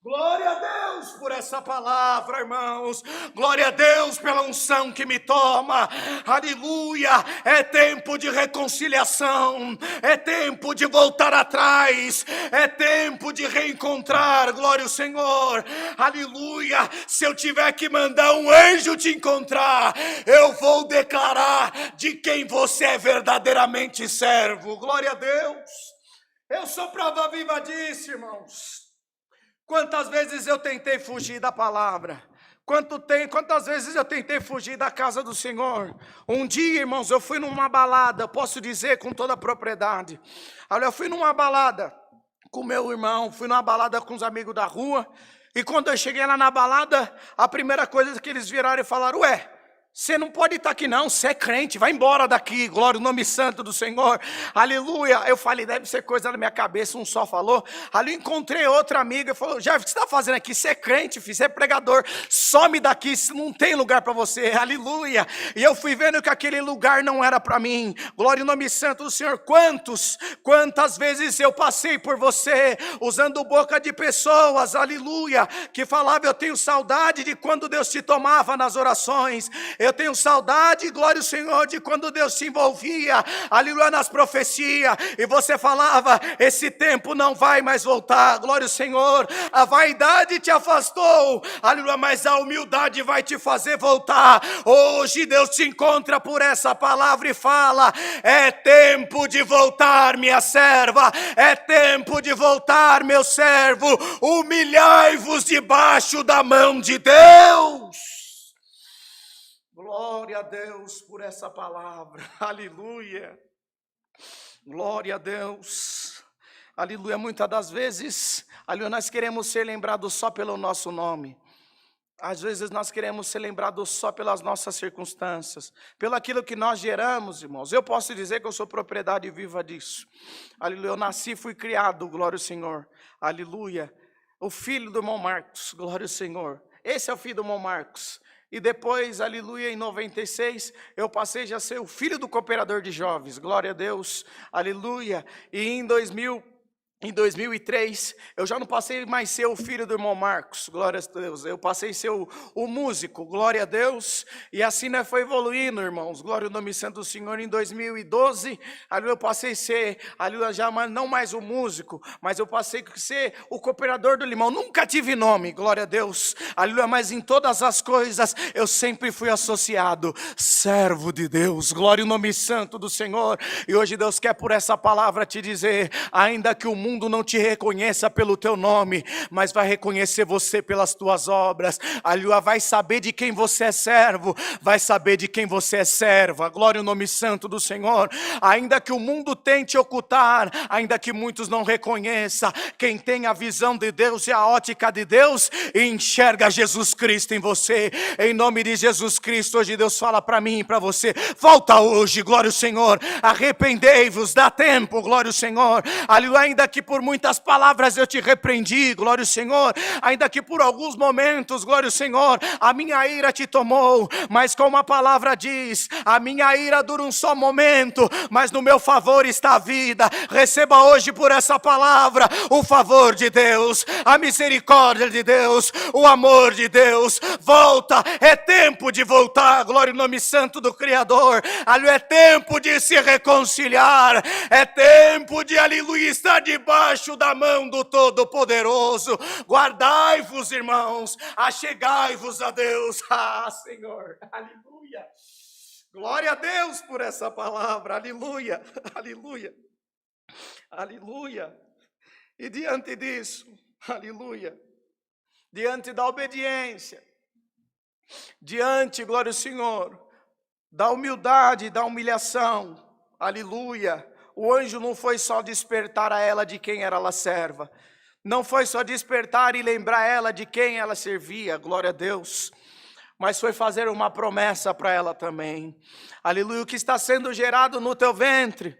Glória a Deus por essa palavra, irmãos. Glória a Deus pela unção que me toma. Aleluia. É tempo de reconciliação. É tempo de voltar atrás. É tempo de reencontrar. Glória ao Senhor. Aleluia. Se eu tiver que mandar um anjo te encontrar, eu vou declarar de quem você é verdadeiramente servo. Glória a Deus. Eu sou prova viva disso, irmãos. Quantas vezes eu tentei fugir da palavra? Quantas vezes eu tentei fugir da casa do Senhor? Um dia, irmãos, eu fui numa balada, posso dizer com toda a propriedade. Olha, eu fui numa balada com meu irmão, fui numa balada com os amigos da rua, e quando eu cheguei lá na balada, a primeira coisa que eles viraram e falaram: ué, você não pode estar aqui não, você é crente, vai embora daqui, glória ao nome santo do Senhor, aleluia. Eu falei, deve ser coisa da minha cabeça, um só falou. Ali encontrei outra amiga, falou: Jeff, o que você está fazendo aqui? Você é crente, filho, você é pregador, some daqui, não tem lugar para você, aleluia. E eu fui vendo que aquele lugar não era para mim, glória ao nome santo do Senhor. Quantas vezes eu passei por você, usando boca de pessoas, aleluia, que falava: eu tenho saudade de quando Deus te tomava nas orações. Eu tenho saudade, glória ao Senhor, de quando Deus se envolvia, aleluia, nas profecias, e você falava, esse tempo não vai mais voltar, glória ao Senhor. A vaidade te afastou, aleluia, mas a humildade vai te fazer voltar. Hoje Deus te encontra por essa palavra e fala, é tempo de voltar, minha serva, é tempo de voltar, meu servo, humilhai-vos debaixo da mão de Deus. Glória a Deus por essa palavra, aleluia, glória a Deus, aleluia. Muitas das vezes, aleluia, nós queremos ser lembrados só pelo nosso nome. Às vezes nós queremos ser lembrados só pelas nossas circunstâncias, pelo aquilo que nós geramos, irmãos. Eu posso dizer que eu sou propriedade viva disso. Aleluia, eu nasci e fui criado, glória ao Senhor. Aleluia, o filho do irmão Marcos, glória ao Senhor. Esse é o filho do irmão Marcos. E depois, aleluia, em 96, eu passei já a ser o filho do cooperador de jovens, glória a Deus, aleluia. E em 2003, eu já não passei mais ser o filho do irmão Marcos, glória a Deus, eu passei a ser o músico, glória a Deus, e assim nós foi evoluindo, irmãos, glória ao nome santo do Senhor. Em 2012, aleluia, eu passei a ser, aleluia, já não mais o músico, mas eu passei a ser o cooperador do limão. Nunca tive nome, glória a Deus, aleluia, mas em todas as coisas eu sempre fui associado, servo de Deus, glória ao nome santo do Senhor. E hoje Deus quer por essa palavra te dizer, ainda que o mundo não te reconheça pelo teu nome, mas vai reconhecer você pelas tuas obras, aleluia, vai saber de quem você é servo, vai saber de quem você é serva, glória ao nome santo do Senhor. Ainda que o mundo tente ocultar, ainda que muitos não reconheçam, quem tem a visão de Deus e a ótica de Deus, enxerga Jesus Cristo em você, em nome de Jesus Cristo. Hoje Deus fala para mim e para você, volta hoje, glória ao Senhor, arrependei-vos, dá tempo, glória ao Senhor, aleluia. Ainda que por muitas palavras eu te repreendi, glória ao Senhor, ainda que por alguns momentos, glória ao Senhor, a minha ira te tomou, mas como a palavra diz, a minha ira dura um só momento, mas no meu favor está a vida. Receba hoje por essa palavra o favor de Deus, a misericórdia de Deus, o amor de Deus. Volta, é tempo de voltar, glória ao nome santo do Criador, aleluia, é tempo de se reconciliar, é tempo de, aleluia, estar debaixo da mão do Todo-Poderoso. Guardai-vos, irmãos, achegai-vos a Deus. Ah, Senhor, aleluia, glória a Deus por essa palavra, aleluia, aleluia, aleluia. E diante disso, aleluia, diante da obediência, diante, glória ao Senhor, da humildade, da humilhação, aleluia, o anjo não foi só despertar a ela de quem era ela serva, não foi só despertar e lembrar ela de quem ela servia, glória a Deus, mas foi fazer uma promessa para ela também, aleluia. O que está sendo gerado no teu ventre,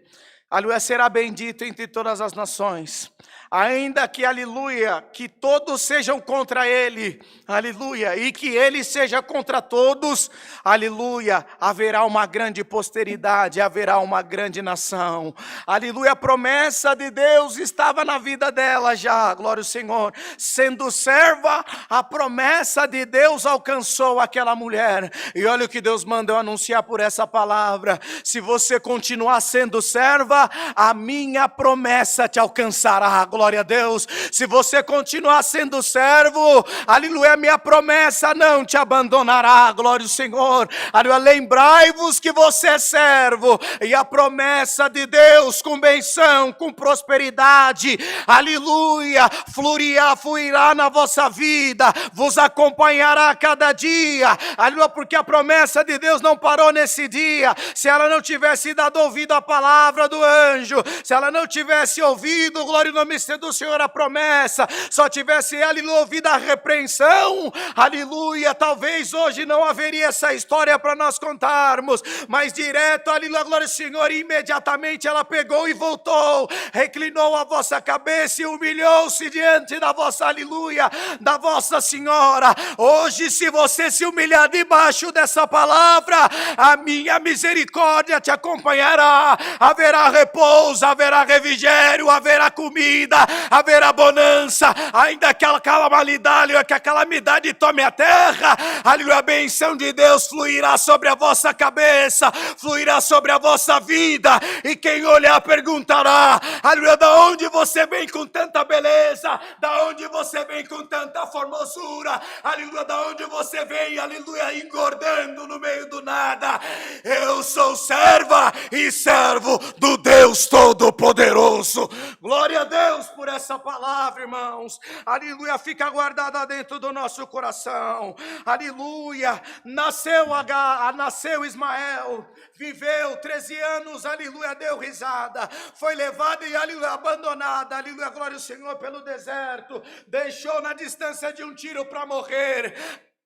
aleluia, será bendito entre todas as nações, ainda que, aleluia, que todos sejam contra ele, aleluia, e que ele seja contra todos, aleluia, haverá uma grande posteridade, haverá uma grande nação, aleluia. A promessa de Deus estava na vida dela já, glória ao Senhor, sendo serva, a promessa de Deus alcançou aquela mulher, e olha o que Deus manda eu anunciar por essa palavra, se você continuar sendo serva, a minha promessa te alcançará, glória a Deus. Se você continuar sendo servo, aleluia, minha promessa não te abandonará, glória ao Senhor, aleluia. Lembrai-vos que você é servo, e a promessa de Deus com benção, com prosperidade, aleluia, fluirá na vossa vida, vos acompanhará a cada dia, aleluia, porque a promessa de Deus não parou nesse dia. Se ela não tivesse dado ouvido à palavra do anjo, se ela não tivesse ouvido, glória ao nome do Senhor, a promessa, só tivesse ela ouvido a repreensão, aleluia, talvez hoje não haveria essa história para nós contarmos, mas direto, aleluia, glória ao Senhor, imediatamente ela pegou e voltou, reclinou a vossa cabeça e humilhou-se diante da vossa, aleluia, da vossa Senhora. Hoje, se você se humilhar debaixo dessa palavra, a minha misericórdia te acompanhará, haverá repouso, haverá refrigério, haverá comida, haverá bonança, ainda que a calamidade tome a terra, aleluia, a benção de Deus fluirá sobre a vossa cabeça, fluirá sobre a vossa vida, e quem olhar perguntará, aleluia, da onde você vem com tanta beleza, da onde você vem com tanta formosura, aleluia, da onde você vem, aleluia, engordando no meio do nada. Eu sou serva e servo do Deus Todo-Poderoso. Glória a Deus por essa palavra, irmãos. Aleluia, fica guardada dentro do nosso coração. Aleluia, nasceu Ismael, viveu 13 anos, aleluia, deu risada, foi levado e aleluia, abandonado, aleluia, glória ao Senhor, pelo deserto, deixou na distância de um tiro para morrer.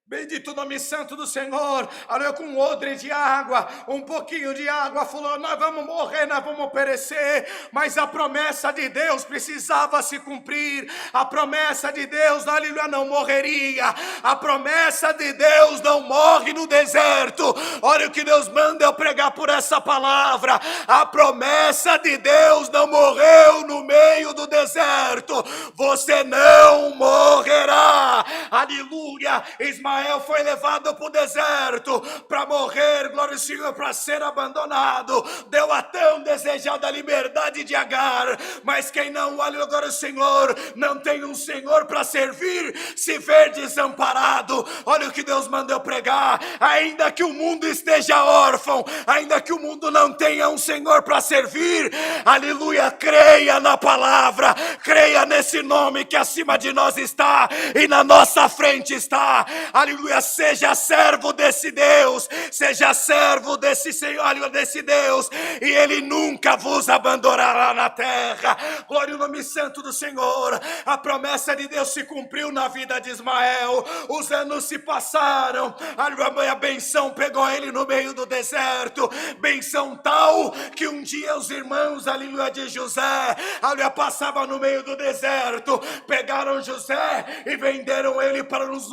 Bendito o nome santo do Senhor, aleluia, com um odre de água, um pouquinho de água, falou, nós vamos morrer, nós vamos perecer, mas a promessa de Deus precisava se cumprir, a promessa de Deus, aleluia, não morreria, a promessa de Deus não morre no deserto. Olha o que Deus manda eu pregar por essa palavra, a promessa de Deus não morreu no meio do deserto, você não morrerá, aleluia. Ismael foi levado para o deserto para morrer, glória ao Senhor, para ser abandonado, deu a tão desejada liberdade de Agar, mas quem não olha agora o Senhor, não tem um Senhor para servir, se ver desamparado. Olha o que Deus mandou pregar, ainda que o mundo esteja órfão, ainda que o mundo não tenha um Senhor para servir, aleluia, creia na palavra, creia nesse nome que acima de nós está e na nossa frente está, aleluia, seja servo desse Deus, seja servo desse Senhor, aleluia, desse Deus, e Ele nunca vos abandonará na terra. Glória ao nome santo do Senhor. A promessa de Deus se cumpriu na vida de Ismael, os anos se passaram, aleluia, a benção pegou ele no meio do deserto, benção tal que um dia os irmãos, aleluia, de José, aleluia, passavam no meio do deserto, pegaram José e venderam ele para uns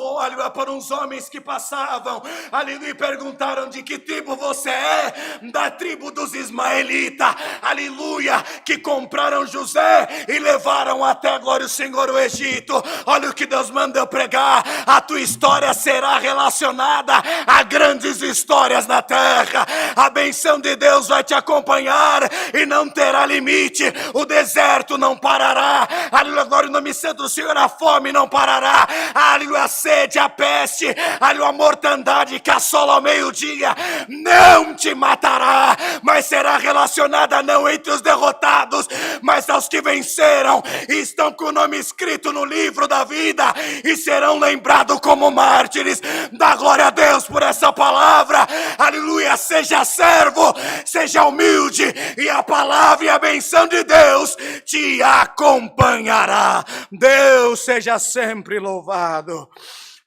homens que passavam, aleluia, e perguntaram de que tribo você é, da tribo dos ismaelitas, aleluia, que compraram José e levaram até, glória ao Senhor, o Egito. Olha o que Deus manda eu pregar, a tua história será relacionada a grandes histórias na terra, a benção de Deus vai te acompanhar e não terá limite, o deserto não parará, aleluia, glória ao nome santo do Senhor, a fome não parará, aleluia, a sede, a peste, aleluia, a mortandade que assola ao meio-dia não te matará, mas será relacionada não entre os derrotados, mas aos que venceram e estão com o nome escrito no livro da vida e serão lembrados como mártires. Dá glória a Deus por essa palavra, aleluia, seja servo, seja humilde e a palavra e a benção de Deus te acompanhará. Deus seja sempre louvado.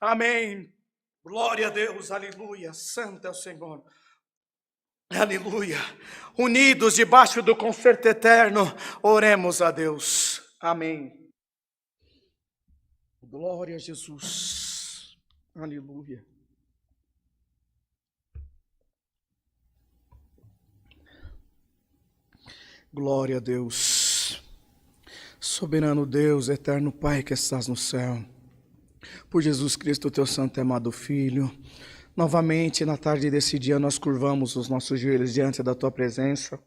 Amém. Glória a Deus, aleluia, santo é o Senhor. Aleluia. Unidos debaixo do concerto eterno, oremos a Deus. Amém. Glória a Jesus. Aleluia. Glória a Deus. Soberano Deus, eterno Pai que estás no céu, por Jesus Cristo, teu santo e amado Filho, novamente na tarde desse dia nós curvamos os nossos joelhos diante da tua presença,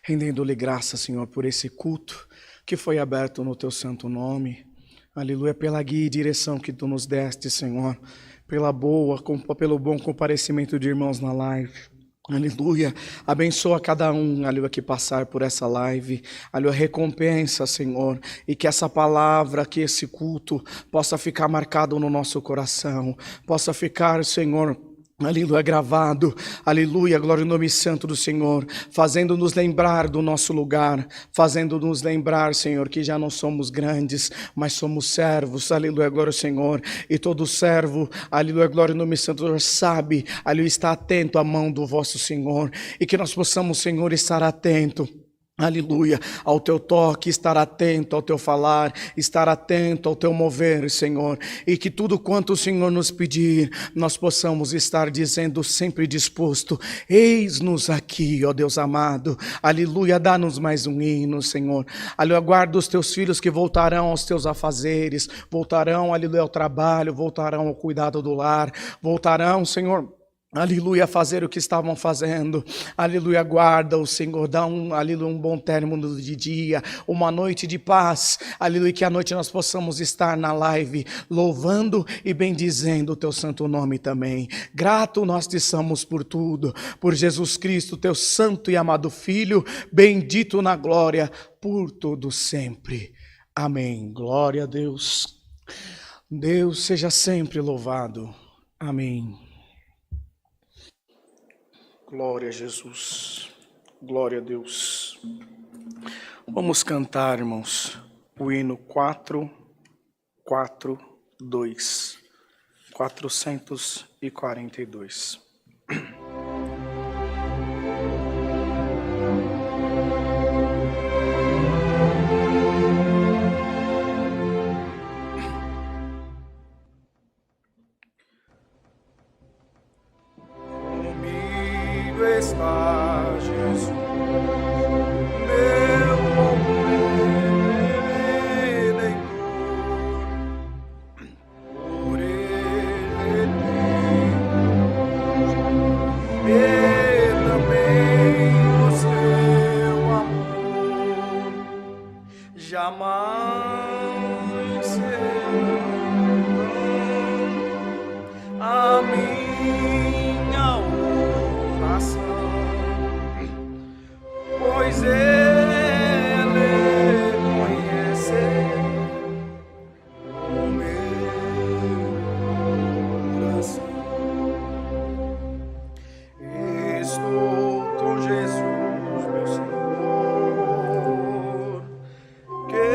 rendendo-lhe graça, Senhor, por esse culto que foi aberto no teu santo nome. Aleluia, pela guia e direção que tu nos deste, Senhor, pelo bom comparecimento de irmãos na live. Aleluia, abençoa cada um, aleluia, que passar por essa live, aleluia, recompensa, Senhor, e que essa palavra, que esse culto possa ficar marcado no nosso coração, possa ficar, Senhor, aleluia, gravado, aleluia, glória ao nome santo do Senhor, fazendo-nos lembrar do nosso lugar, fazendo-nos lembrar, Senhor, que já não somos grandes, mas somos servos, aleluia, glória ao Senhor, e todo servo, aleluia, glória ao nome santo do Senhor, sabe, aleluia, está atento à mão do vosso Senhor, e que nós possamos, Senhor, estar atento aleluia, ao teu toque, estar atento ao teu falar, estar atento ao teu mover, Senhor, e que tudo quanto o Senhor nos pedir, nós possamos estar dizendo sempre disposto, eis-nos aqui, ó Deus amado, aleluia, dá-nos mais um hino, Senhor, aleluia, guarda os teus filhos que voltarão aos teus afazeres, voltarão, aleluia, ao trabalho, voltarão ao cuidado do lar, voltarão, Senhor, aleluia, a fazer o que estavam fazendo, aleluia, guarda o Senhor, dá aleluia, um bom término de dia, uma noite de paz, aleluia, que à noite nós possamos estar na live, louvando e bendizendo o teu santo nome também. Grato nós te somos por tudo, por Jesus Cristo, teu santo e amado Filho, bendito na glória, por todo sempre. Amém. Glória a Deus. Deus seja sempre louvado. Amém. Glória a Jesus, glória a Deus. Vamos cantar, irmãos, o hino 442, 442. Está Jesus, meu bom Redentor, por Ele e também o seu amor jamais serão a minha oração. Pois Ele conhece o meu coração. Estou com Jesus, meu Senhor, que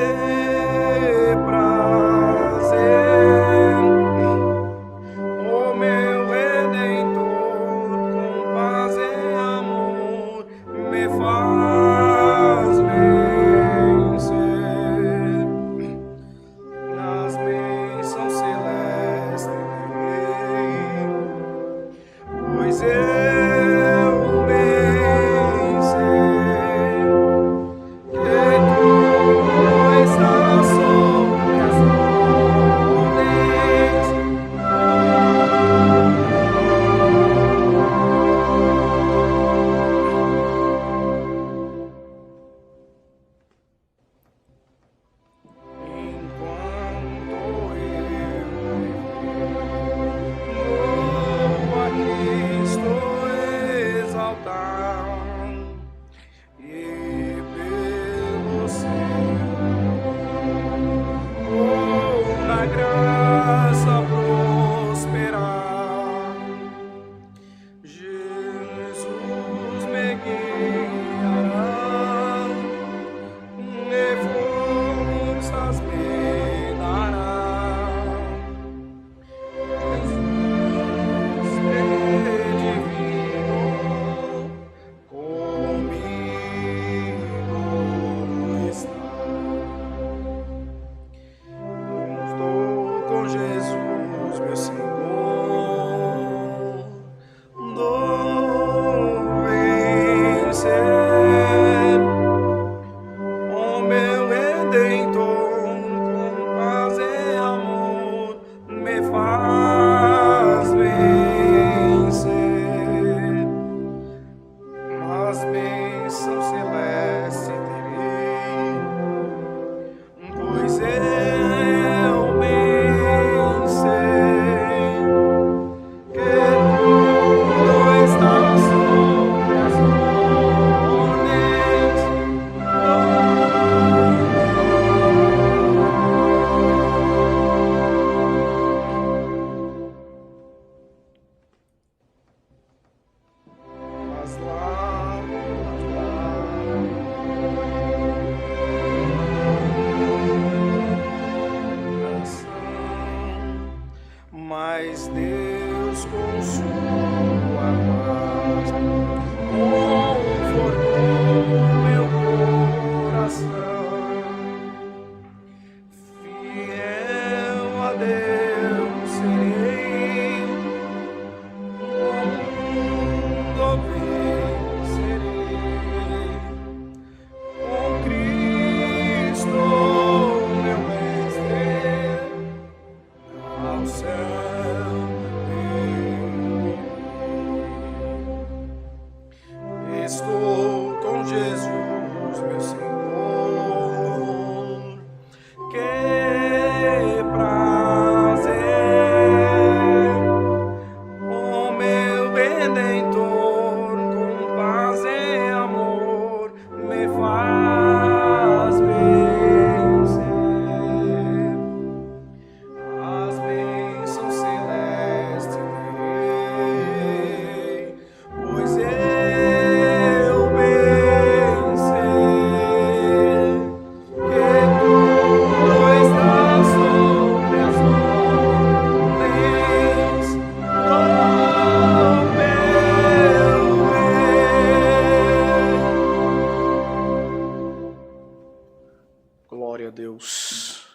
a Deus.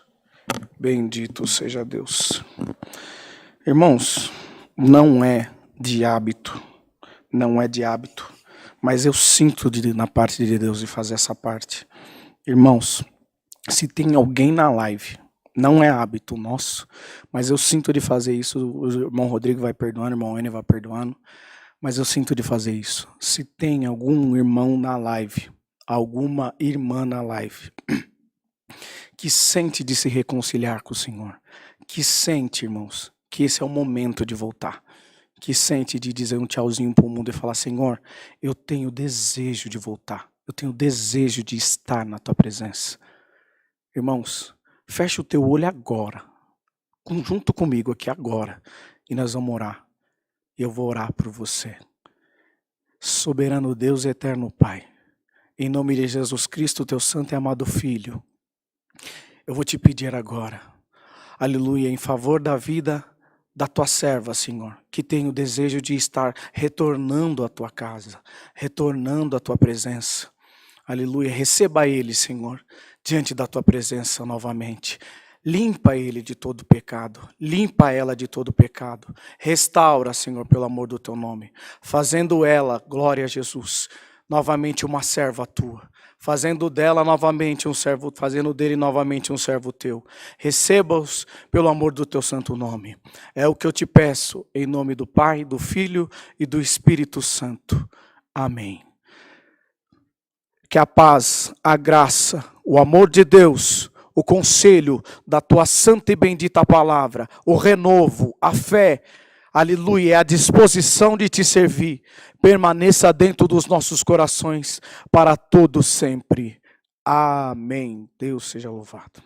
Bendito seja Deus. Irmãos, não é de hábito, mas eu sinto na parte de Deus de fazer essa parte. Irmãos, se tem alguém na live, não é hábito nosso, mas eu sinto de fazer isso. O irmão Rodrigo vai perdoando, o irmão N vai perdoando, mas eu sinto de fazer isso. Se tem algum irmão na live, alguma irmã na live, que sente de se reconciliar com o Senhor, que sente, irmãos, que esse é o momento de voltar, que sente de dizer um tchauzinho para o mundo e falar: Senhor, eu tenho desejo de voltar, eu tenho desejo de estar na tua presença. Irmãos, fecha o teu olho agora, junto comigo aqui agora, e nós vamos orar. Eu vou orar por você. Soberano Deus e eterno Pai, em nome de Jesus Cristo, teu santo e amado Filho, eu vou te pedir agora, aleluia, em favor da vida da tua serva, Senhor, que tem o desejo de estar retornando à tua casa, retornando à tua presença. Aleluia, receba ele, Senhor, diante da tua presença novamente. Limpa ele de todo pecado, limpa ela de todo pecado. Restaura, Senhor, pelo amor do teu nome, fazendo ela, glória a Jesus, novamente uma serva tua, fazendo dele novamente um servo teu. Receba-os pelo amor do teu santo nome. É o que eu te peço, em nome do Pai, do Filho e do Espírito Santo. Amém. Que a paz, a graça, o amor de Deus, o conselho da tua santa e bendita palavra, o renovo, a fé, aleluia, a disposição de te servir, permaneça dentro dos nossos corações para todo sempre. Amém. Deus seja louvado.